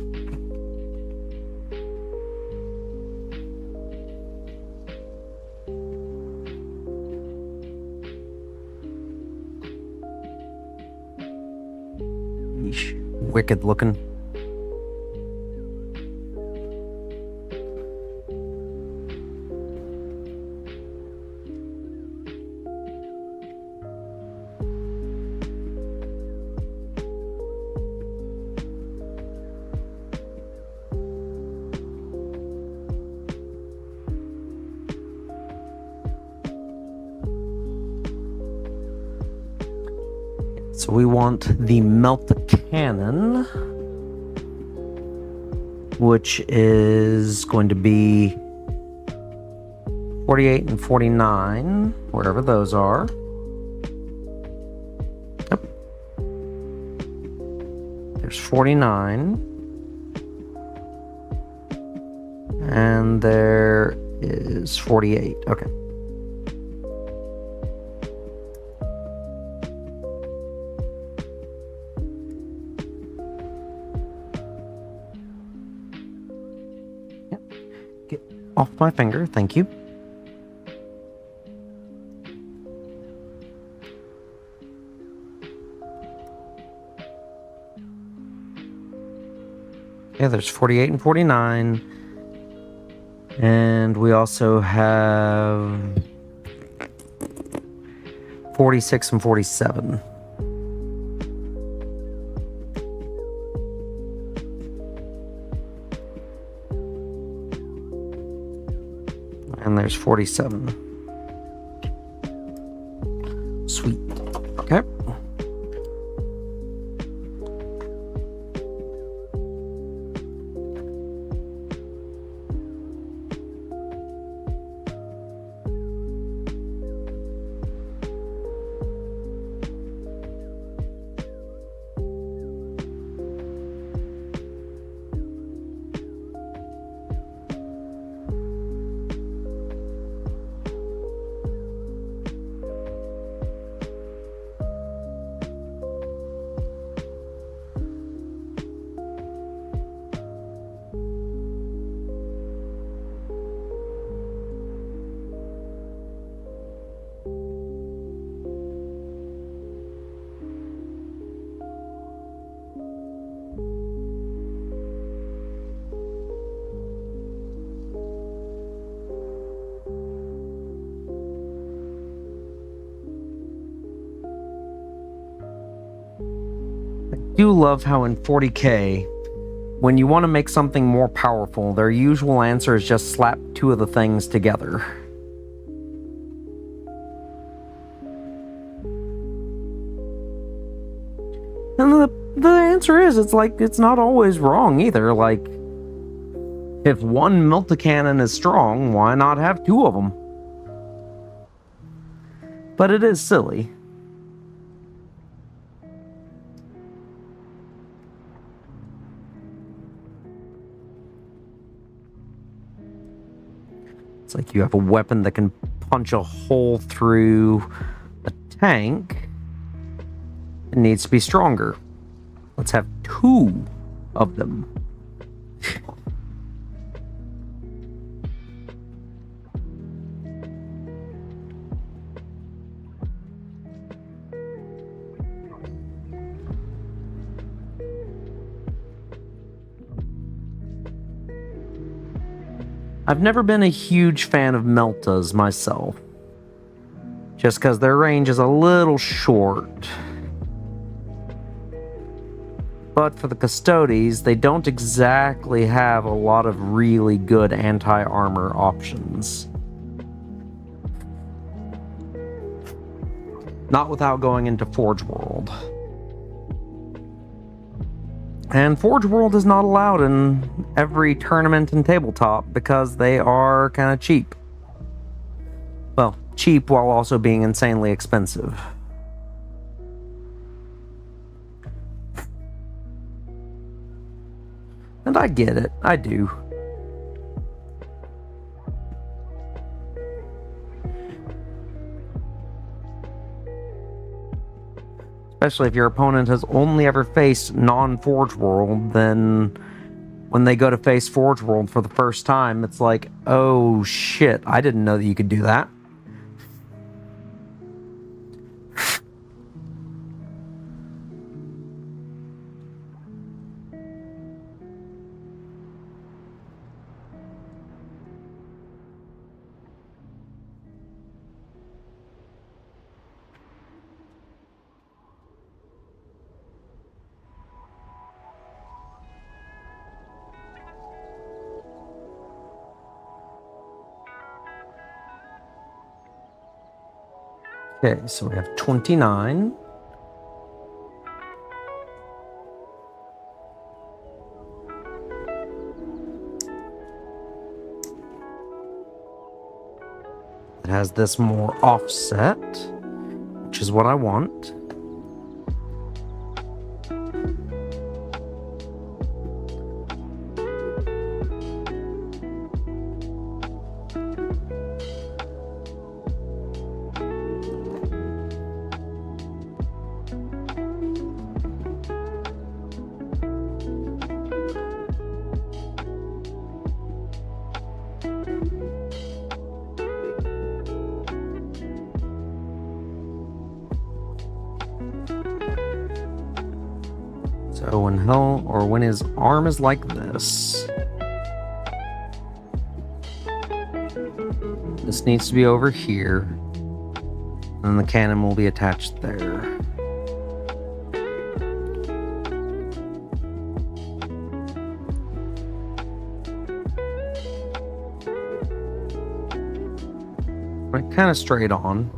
Yeesh. Wicked looking. So we want the melt cannon, which is going to be 48 and 49, wherever those are. Yep. There's 49. And there is 48. Okay. Get off my finger, thank you. Yeah, there's 48 and 49. And we also have 46 and 47. And there's 47. Sweet. Okay. I do love how in 40K, when you want to make something more powerful, their usual answer is just slap two of the things together. And the answer is, it's not always wrong either. Like, if one Multicannon is strong, why not have two of them? But it is silly. It's like you have a weapon that can punch a hole through a tank. It needs to be stronger. Let's have 2 of them. I've never been a huge fan of Meltas myself, just because their range is a little short. But for the Custodes, they don't exactly have a lot of really good anti-armor options. Not without going into Forge World. And Forge World is not allowed in every tournament and tabletop because they are kind of cheap. Well, cheap while also being insanely expensive. And I get it. I do. Especially if your opponent has only ever faced non-Forge World, then when they go to face Forge World for the first time, it's like, oh shit, I didn't know that you could do that. Okay, so we have 29. It has this more offset, which is what I want. So when his arm is like this, this needs to be over here, and the cannon will be attached there. Right, kind of straight on.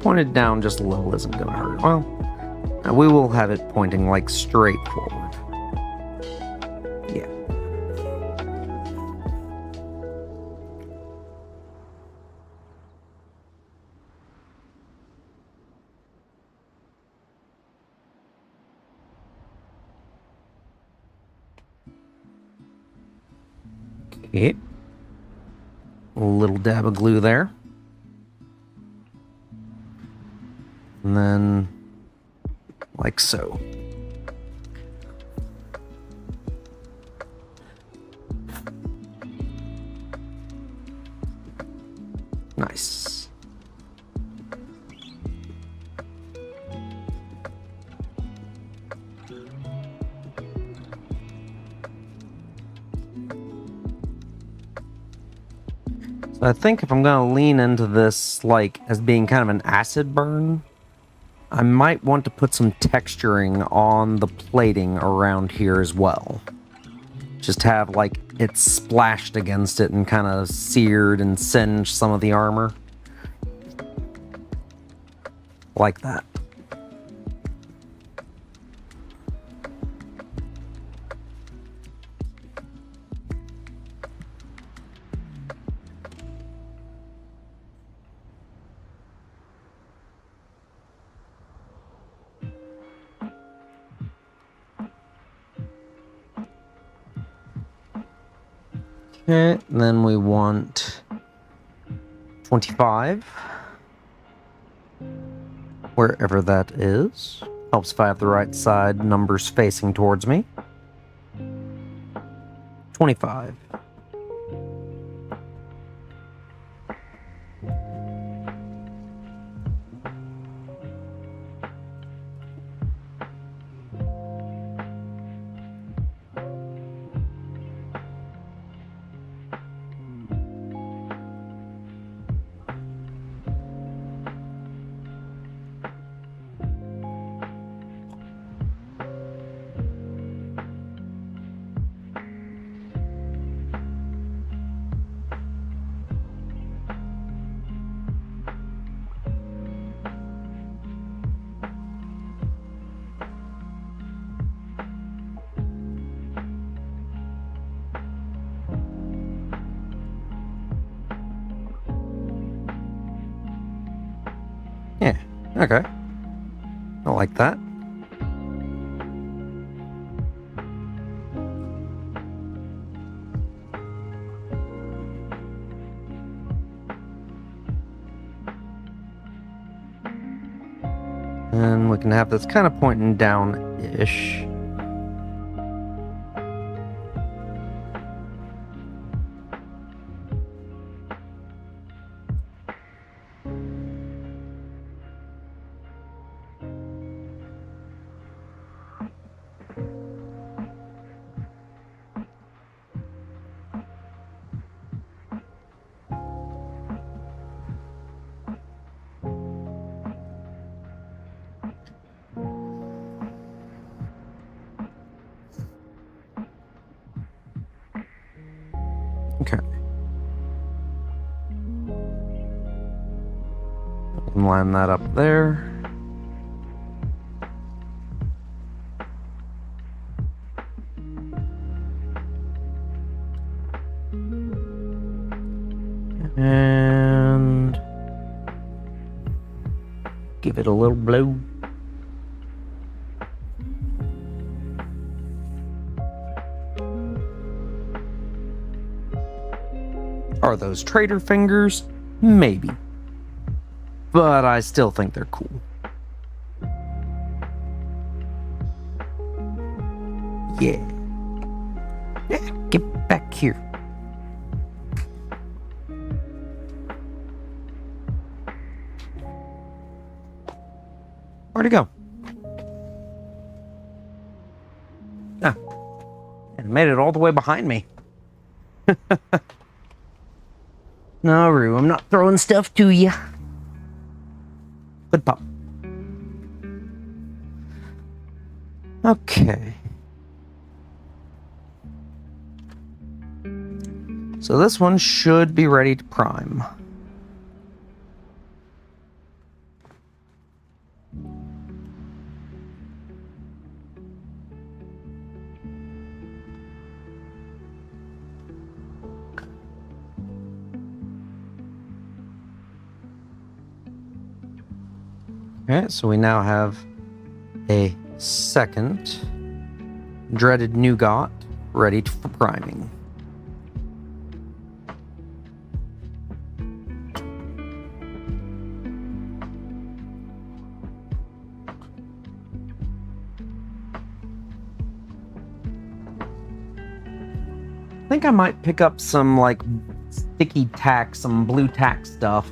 Pointed down just a little isn't going to hurt. Well, we will have it pointing like straight forward. Yeah. Okay. A little dab of glue there. And then, like so. Nice. So I think if I'm going to lean into this, like, as being kind of an acid burn, I might want to put some texturing on the plating around here as well. Just have, like, it splashed against it and kind of seared and singed some of the armor. Like that. Okay, then we want 25. Wherever that is. Helps if I have the right side numbers facing towards me. 25. Yeah, okay. I like that. And we can have this kind of pointing down-ish. Okay. I can line that up there. And give it a little blow. Are those traitor fingers? Maybe. But I still think they're cool. Yeah. Yeah, get back here. Where'd he go? Ah, and made it all the way behind me. No, Rue, I'm not throwing stuff to you. Good pup. Okay. So this one should be ready to prime. Okay, so we now have a second dreaded nougat ready for priming. I think I might pick up some like sticky tack, some blue tack stuff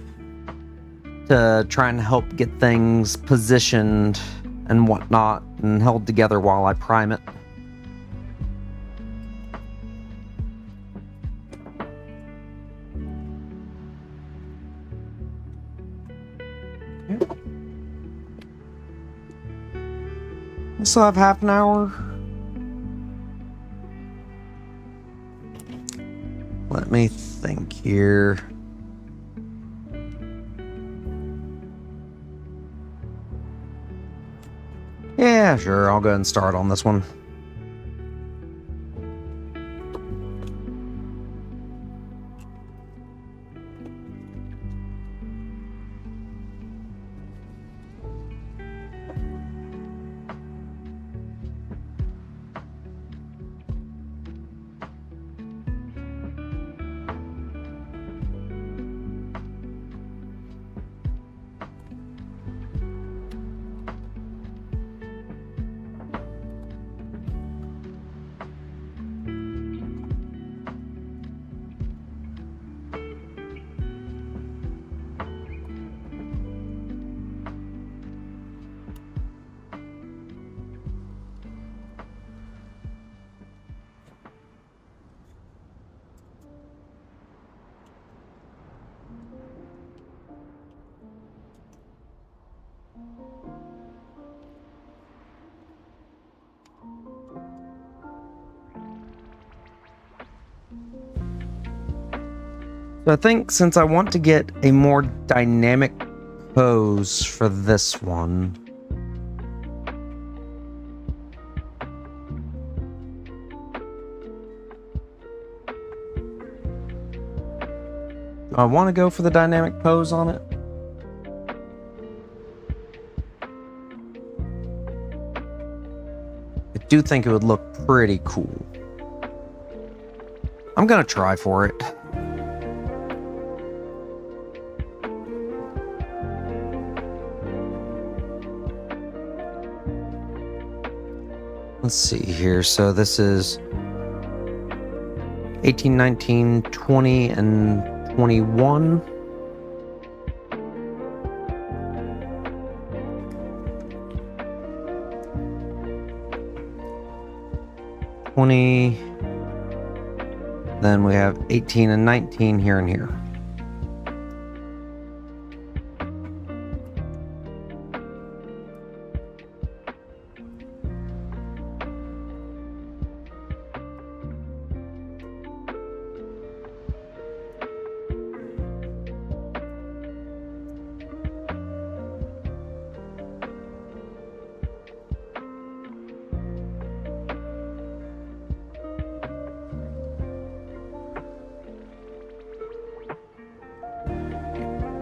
to try and help get things positioned and whatnot and held together while I prime it. Okay. I still have half an hour. Let me think here. Yeah, sure, I'll go ahead and start on this one. So I think since I want to get a more dynamic pose for this one, do I want to go for the dynamic pose on it? I do think it would look pretty cool. I'm gonna try for it. Let's see here. So this is 18, 19, 20, and 21. Then we have 18 and 19 here and here.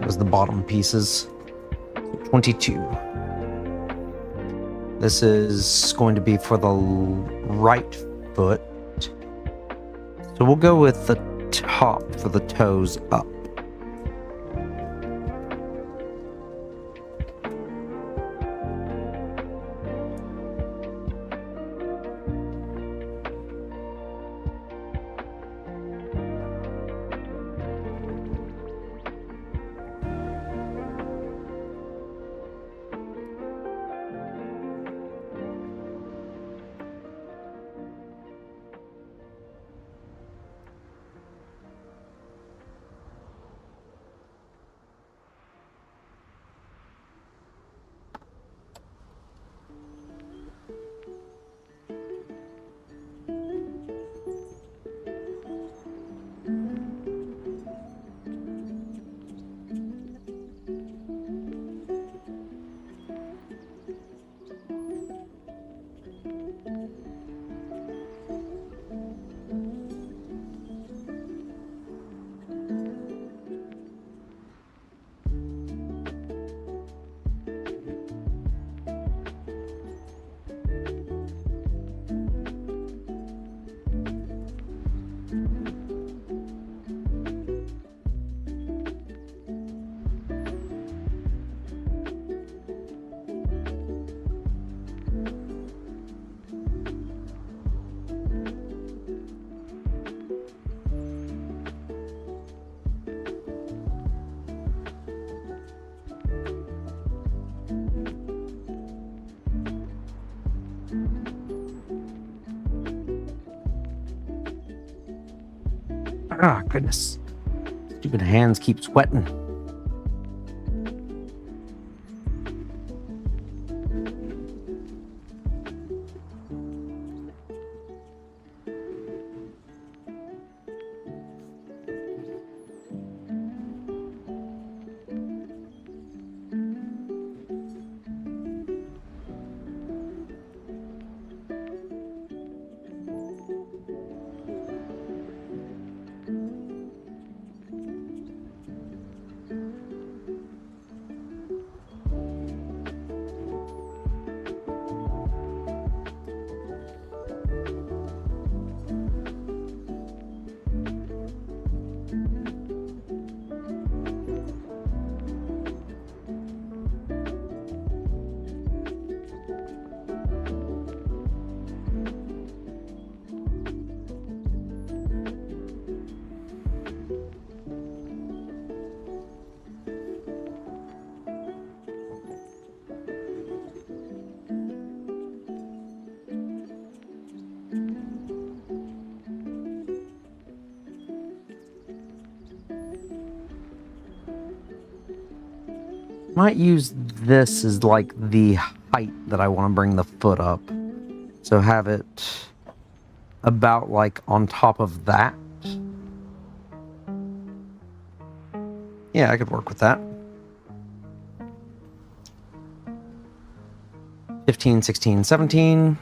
Was the bottom pieces. 22. This is going to be for the right foot. So we'll go with the top for the toes up. Ah, goodness. Stupid hands keep sweating. Might use this as like the height that I want to bring the foot up. So have it about like on top of that. Yeah, I could work with that. 15, 16, 17.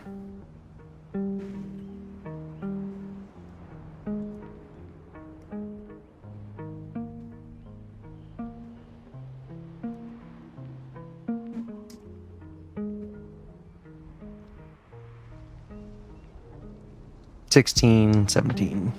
Sixteen, 17.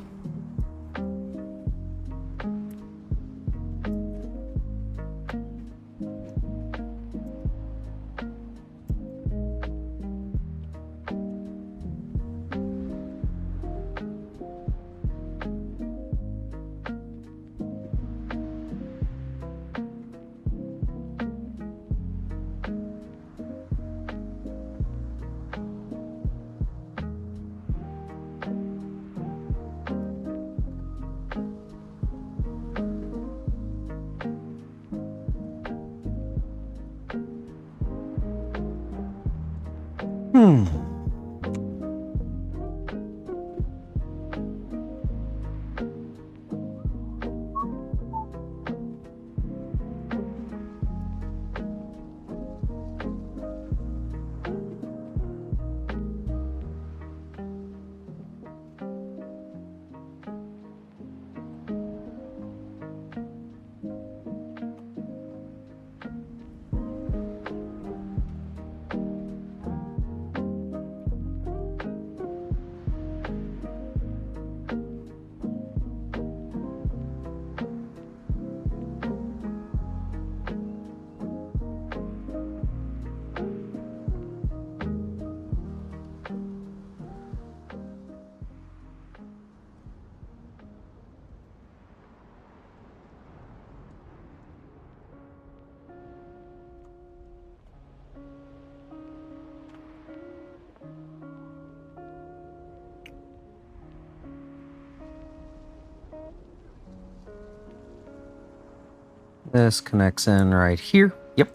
This connects in right here. Yep.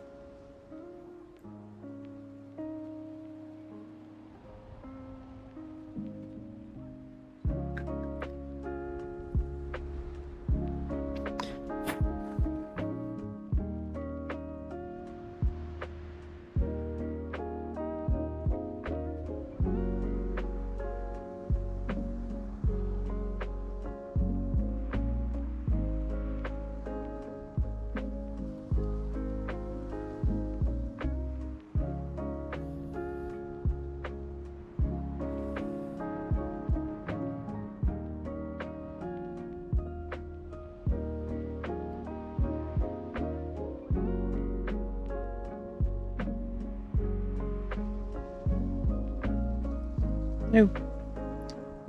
No.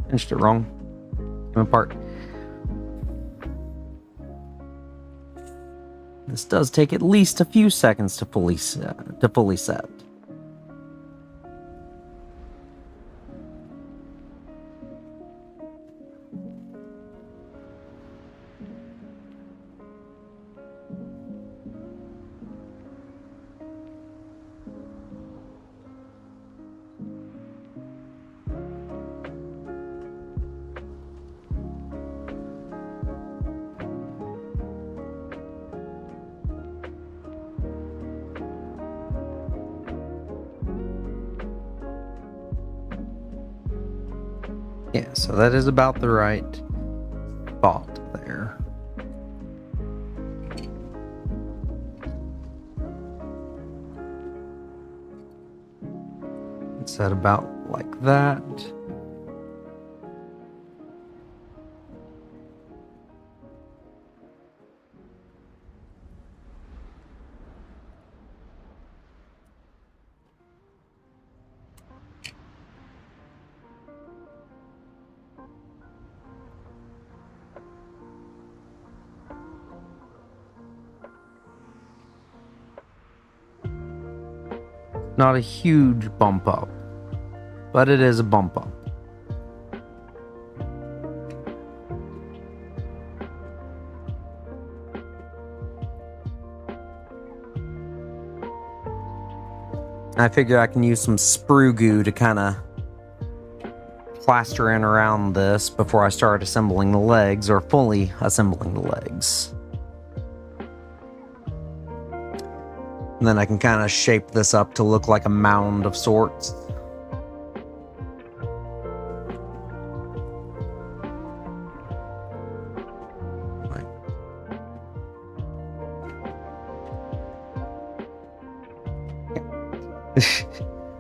Finished it wrong. Came apart. This does take at least a few seconds to fully set. Yeah, so that is about the right spot there. It's at about like that. Not a huge bump up, but it is a bump up. I figure I can use some sprue goo to kind of plaster in around this before I start assembling the legs, or fully assembling the legs. And then I can kind of shape this up to look like a mound of sorts.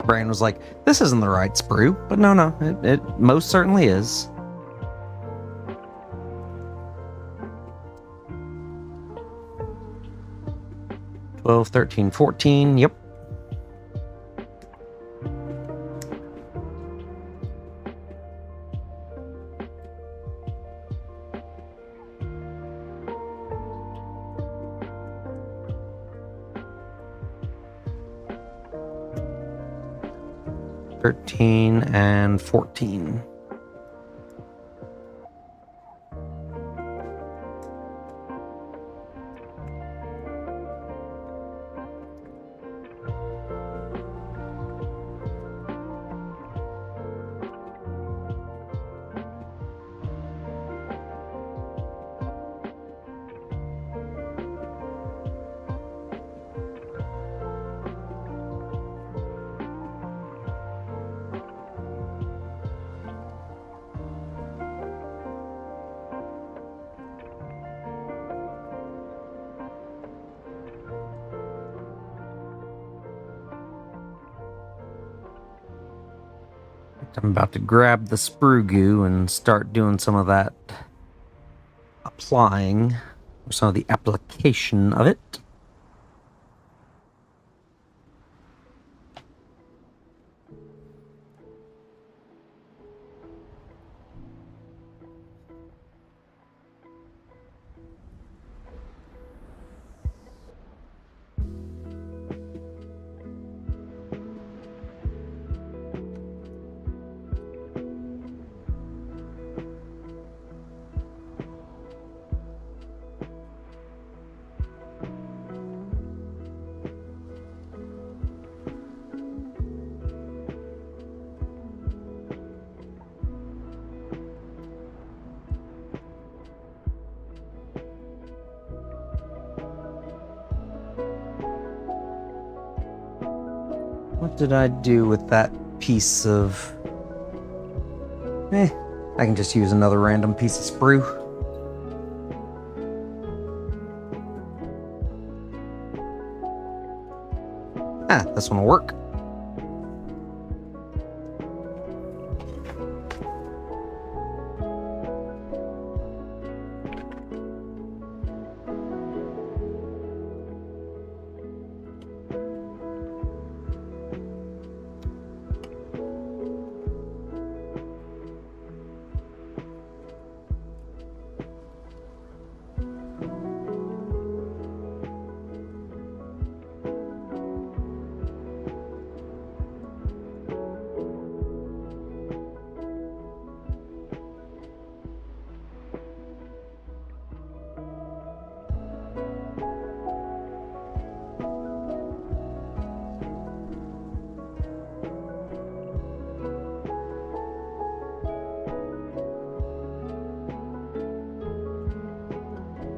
Brain was like, this isn't the right sprue, but no, it most certainly is. $12, $13, $14, yep. $13 and $14. I'm about to grab the sprue goo and start doing some of that applying, or some of the application of it. What did I do with that piece of... I can just use another random piece of sprue. This one will work.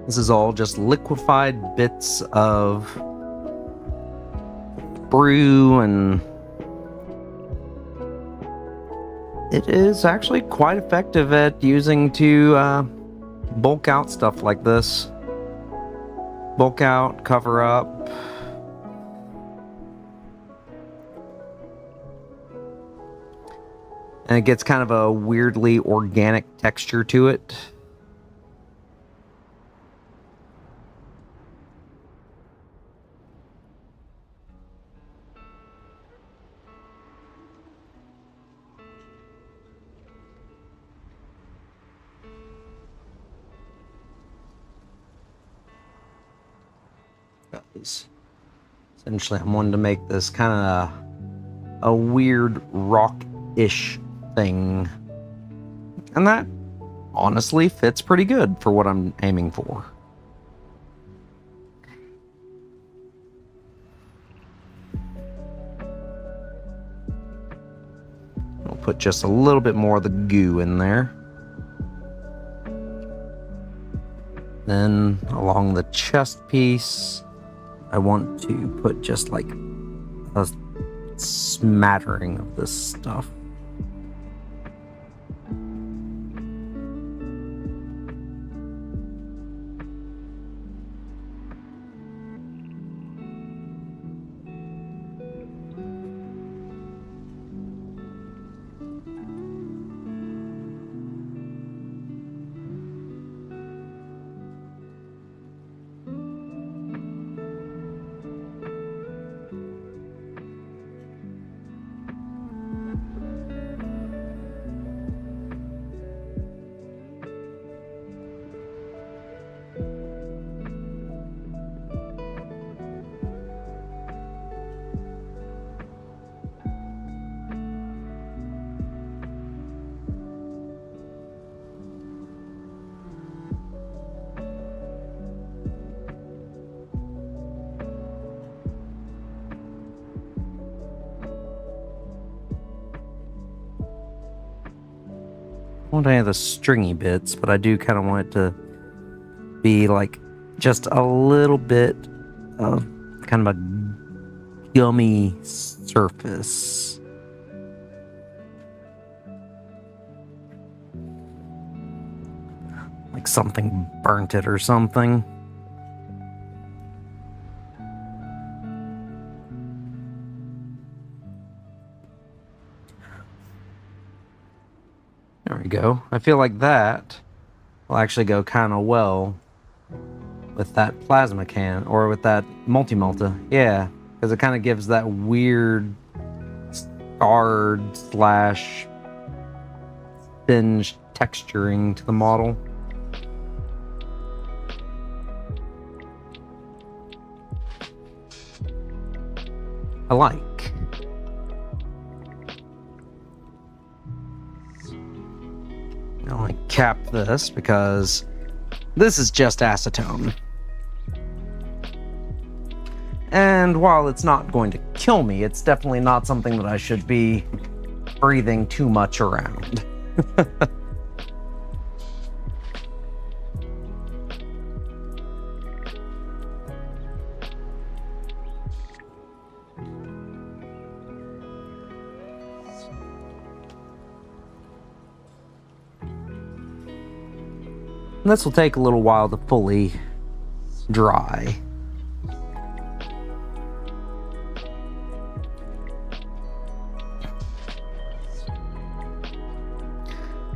This is all just liquefied bits of sprue, and it is actually quite effective at using to bulk out stuff like this. Bulk out, cover up. And it gets kind of a weirdly organic texture to it. Essentially, I'm wanting to make this kind of a weird rock-ish thing. And that honestly fits pretty good for what I'm aiming for. I'll put just a little bit more of the goo in there. Then along the chest piece, I want to put just like a smattering of this stuff. I don't want any of the stringy bits, but I do kind of want it to be like just a little bit of kind of a gummy surface. Like something burnt it or something. There we go. I feel like that will actually go kind of well with that plasma can, or with that multi-melta. Yeah, because it kind of gives that weird scarred slash singed texturing to the model. I like. I'll cap this because this is just acetone. And while it's not going to kill me, it's definitely not something that I should be breathing too much around. This will take a little while to fully dry.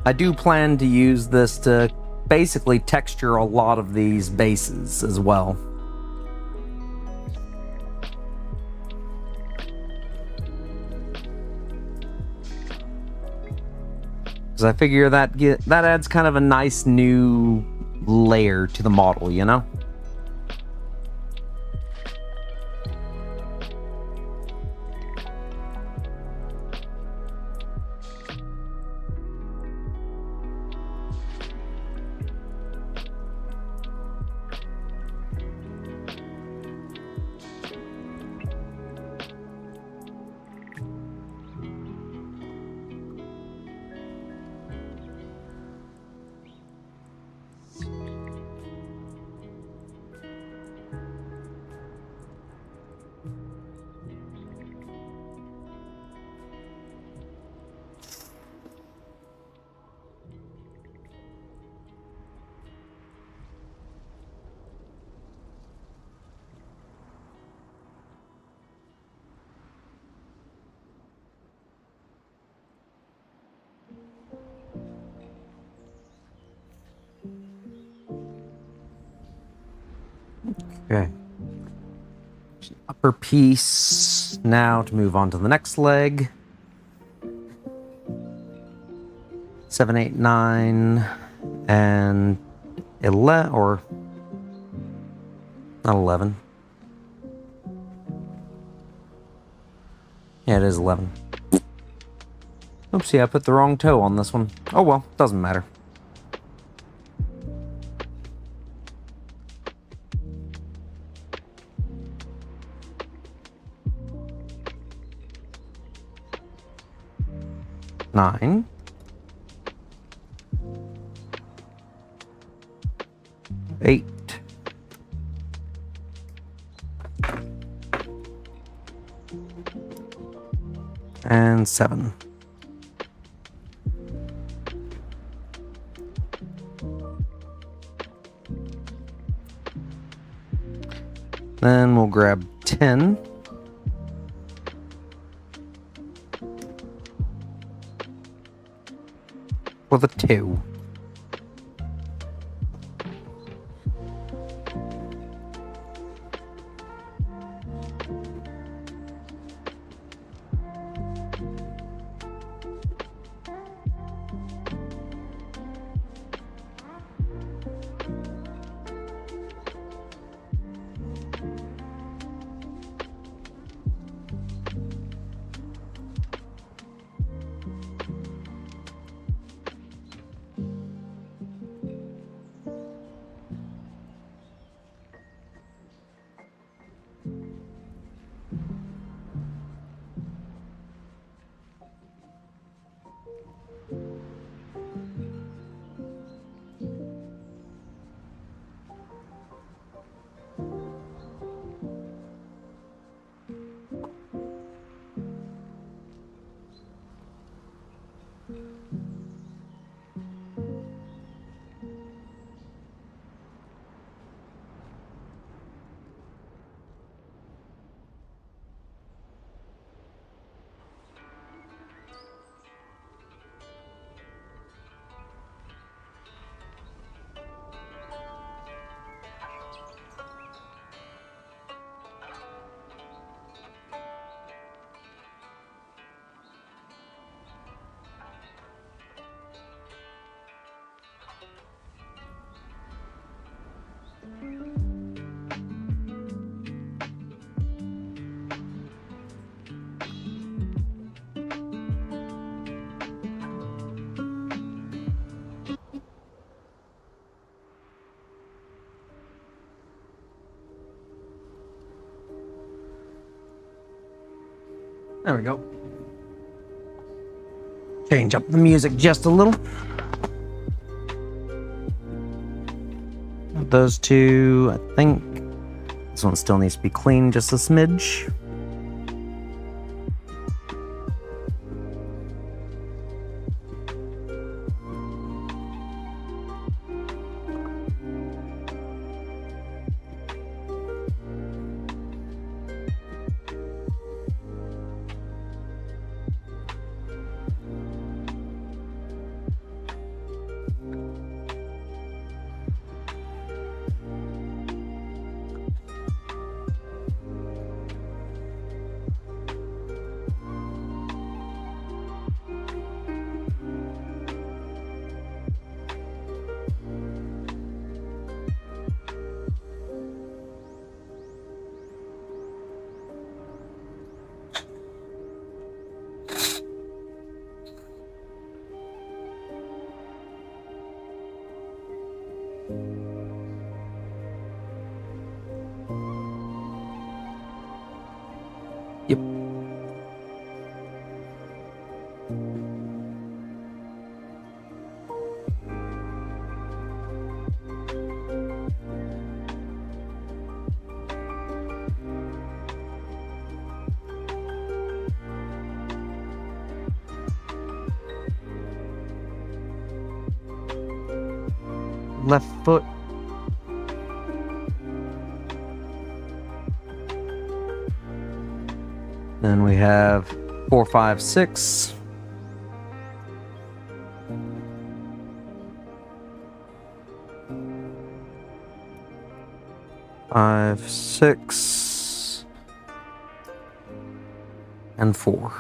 I do plan to use this to basically texture a lot of these bases as well. Because I figure that adds kind of a nice new layer to the model, you know? Okay. Upper piece. Now to move on to the next leg. 7, 8, 9, and 11, or not 11. Yeah, it is 11. Oopsie, I put the wrong toe on this one. Oh well, doesn't matter. Nine. 8. And 7. Then we'll grab 10. With a 2. There we go. Change up the music just a little. Those two, I think. This one still needs to be cleaned just a smidge. Yep. Left foot. Then we have 4, 5, 6. Five, 6, and 4.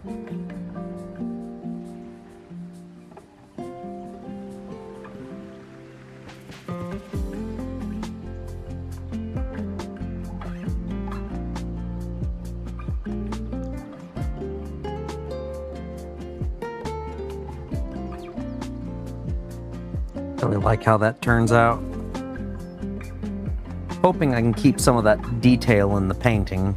Really like how that turns out. Hoping I can keep some of that detail in the painting.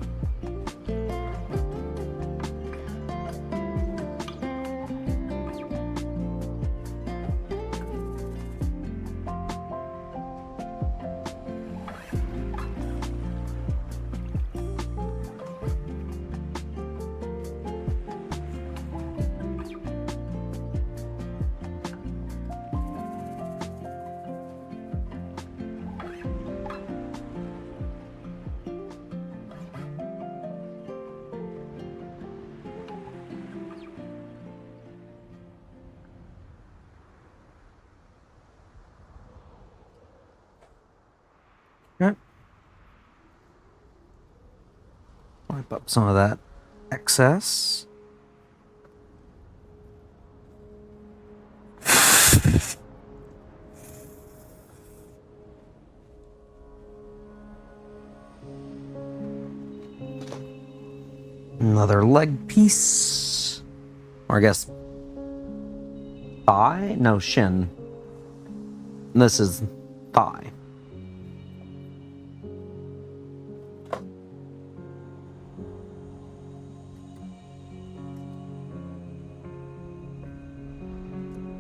Okay. Wipe up some of that excess. Another leg piece. Or I guess thigh? No, shin. This is thigh.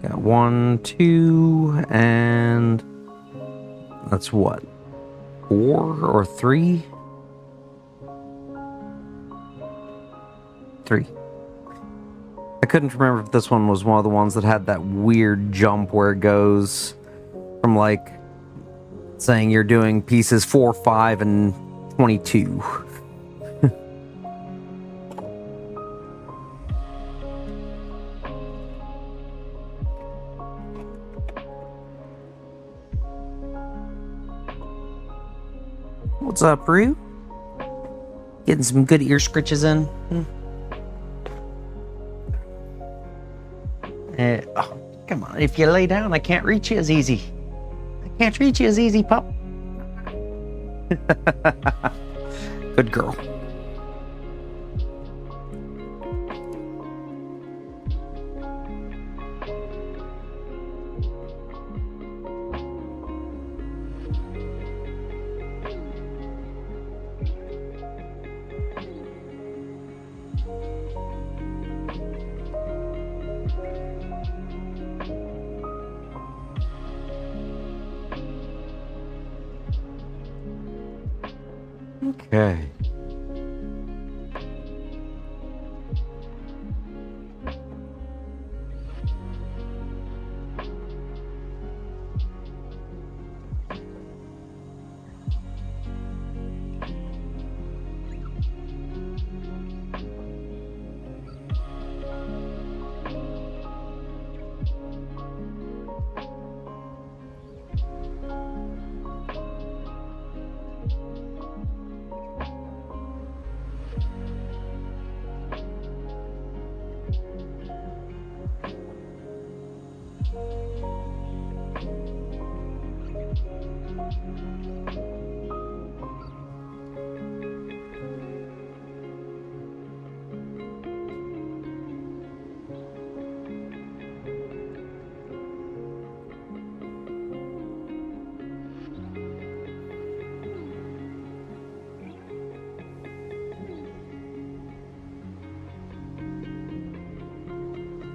Got 1, 2, and that's what? 4 or 3? 3. I couldn't remember if this one was one of the ones that had that weird jump where it goes from like saying you're doing pieces 4, 5, and 22. What's up, Rue? Getting some good ear scritches in? Oh, come on. If you lay down, I can't reach you as easy. I can't reach you as easy, pup. Good girl. Okay.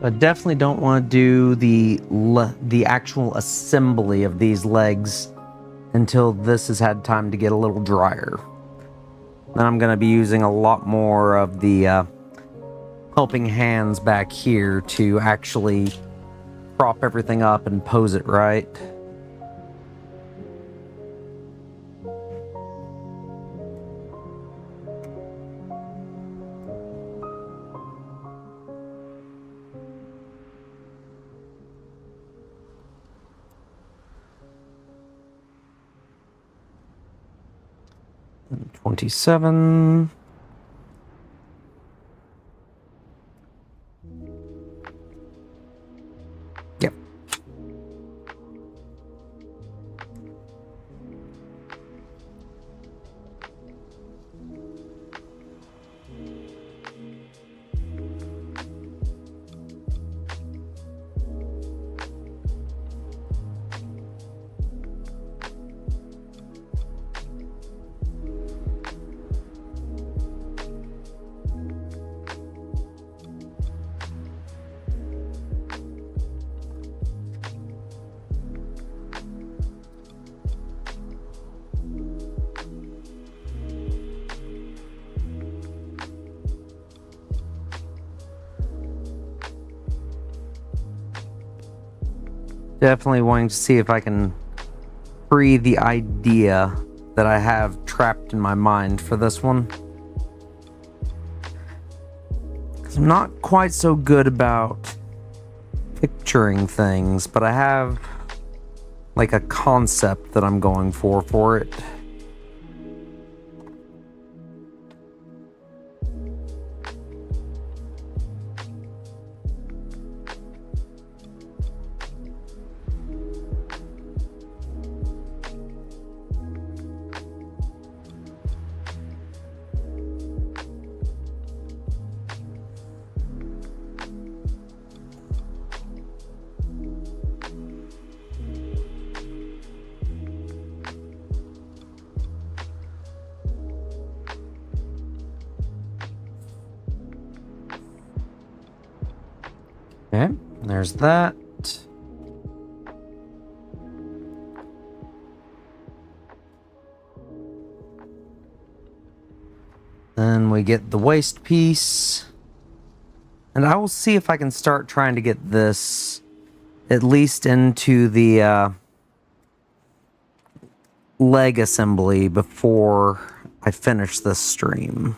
I definitely don't want to do the actual assembly of these legs until this has had time to get a little drier. Then I'm going to be using a lot more of the helping hands back here to actually prop everything up and pose it right. And 27. Definitely wanting to see if I can free the idea that I have trapped in my mind for this one. Because I'm not quite so good about picturing things, but I have like a concept that I'm going for it. Okay, there's that. Then we get the waist piece. And I will see if I can start trying to get this at least into the leg assembly before I finish this stream.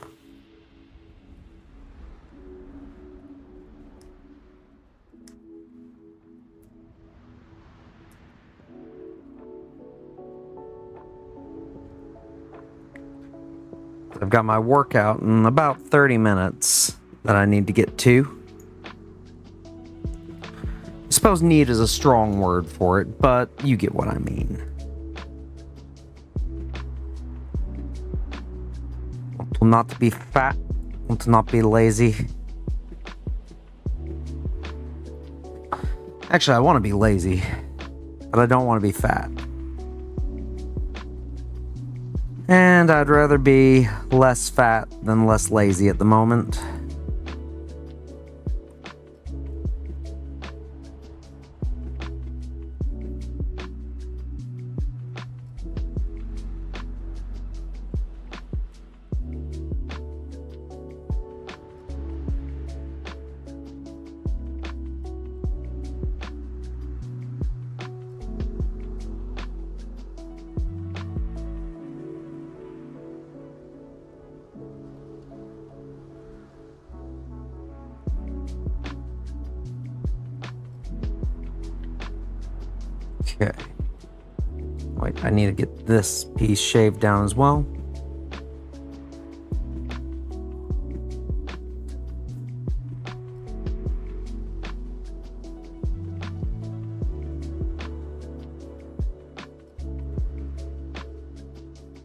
I've got my workout in about 30 minutes that I need to get to. I suppose need is a strong word for it, but you get what I mean. Want not to be fat, want to not be lazy. Actually, I want to be lazy, but I don't want to be fat. And I'd rather be less fat than less lazy at the moment. Okay. Wait, I need to get this piece shaved down as well.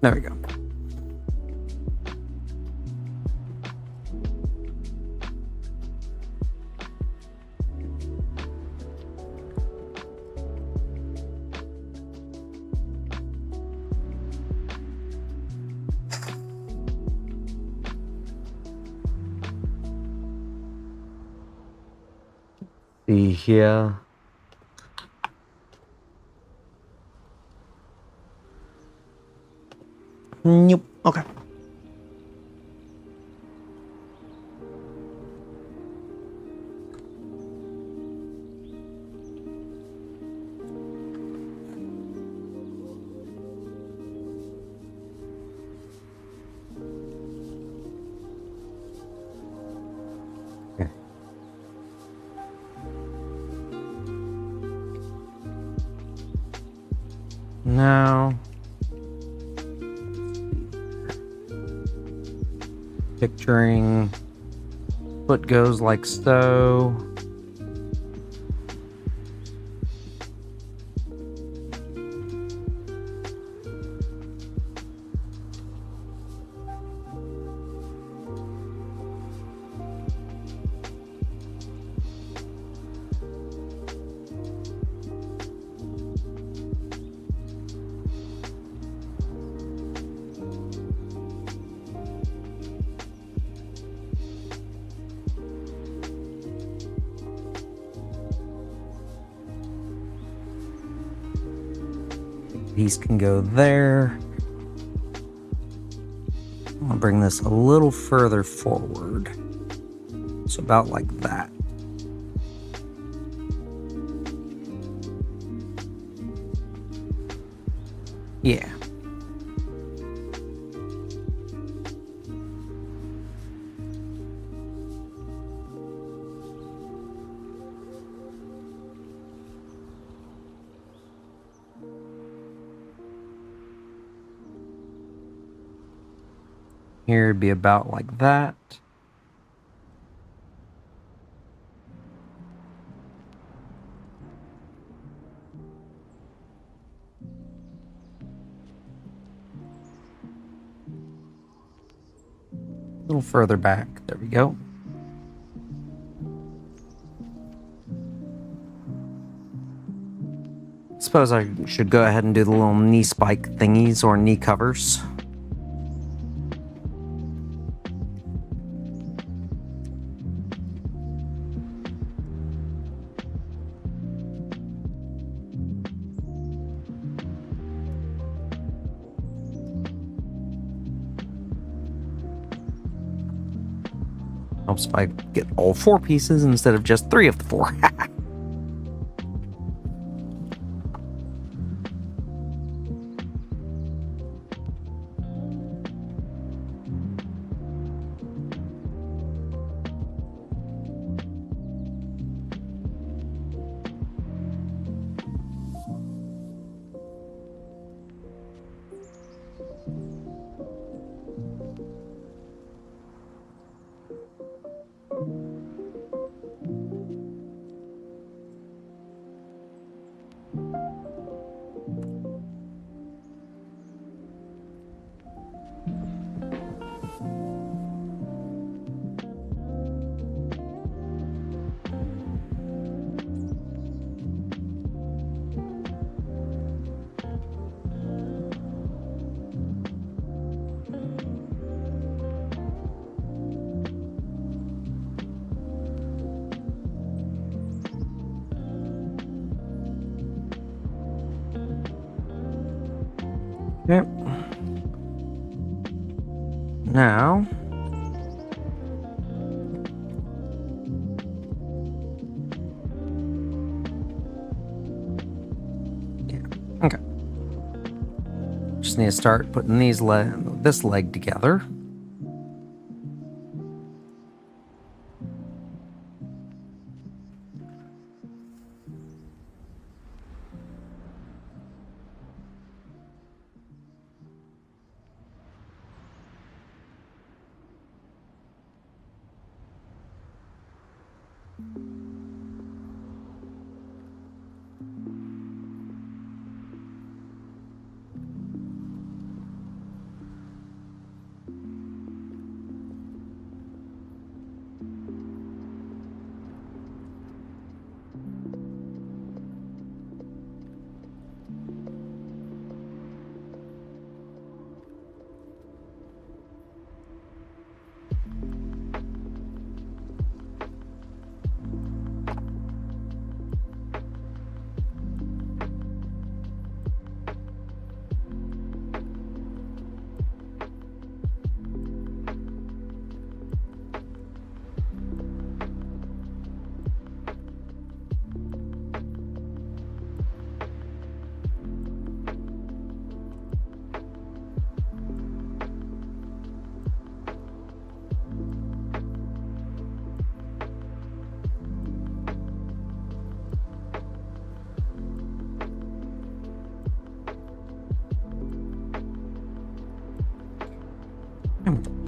There we go. See here. Nope. Okay. Now, picturing foot goes like so. Piece can go there. I'll bring this a little further forward. So about like that. Yeah. Here it'd be about like that. A little further back. There we go. Suppose I should go ahead and do the little knee spike thingies or knee covers. Helps if I get all 4 pieces instead of just 3 of the 4. Yep. Now, yeah, okay. Just need to start putting this leg together.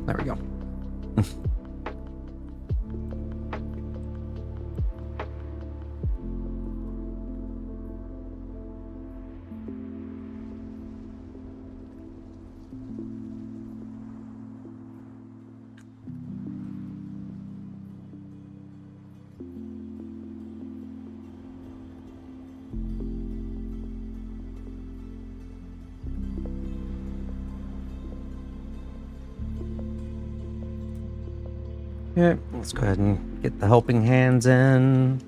There we go. Yeah, let's go ahead and get the helping hands in.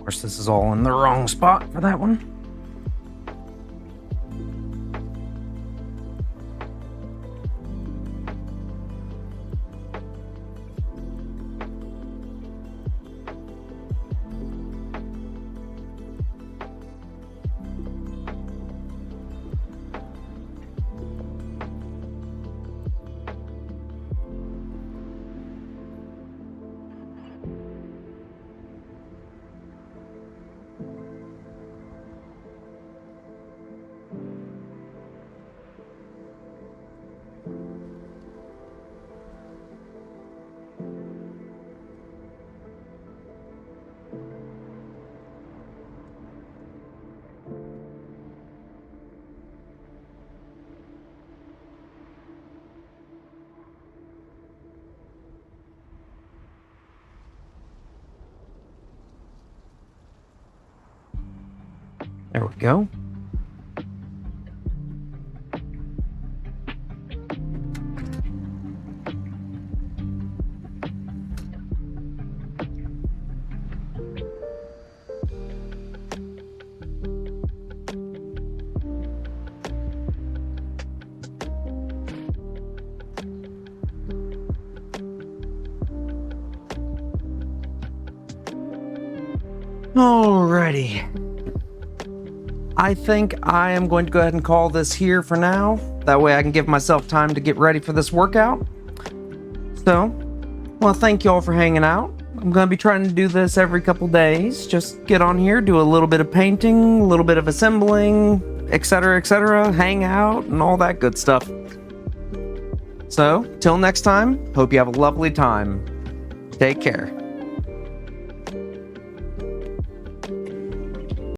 course, this is all in the wrong spot for that one. There we go. Alrighty. I think I am going to go ahead and call this here for now. That way I can give myself time to get ready for this workout. So, well, thank you all for hanging out. I'm going to be trying to do this every couple days. Just get on here, do a little bit of painting, a little bit of assembling, etc., hang out, and all that good stuff. So, till next time, hope you have a lovely time. Take care.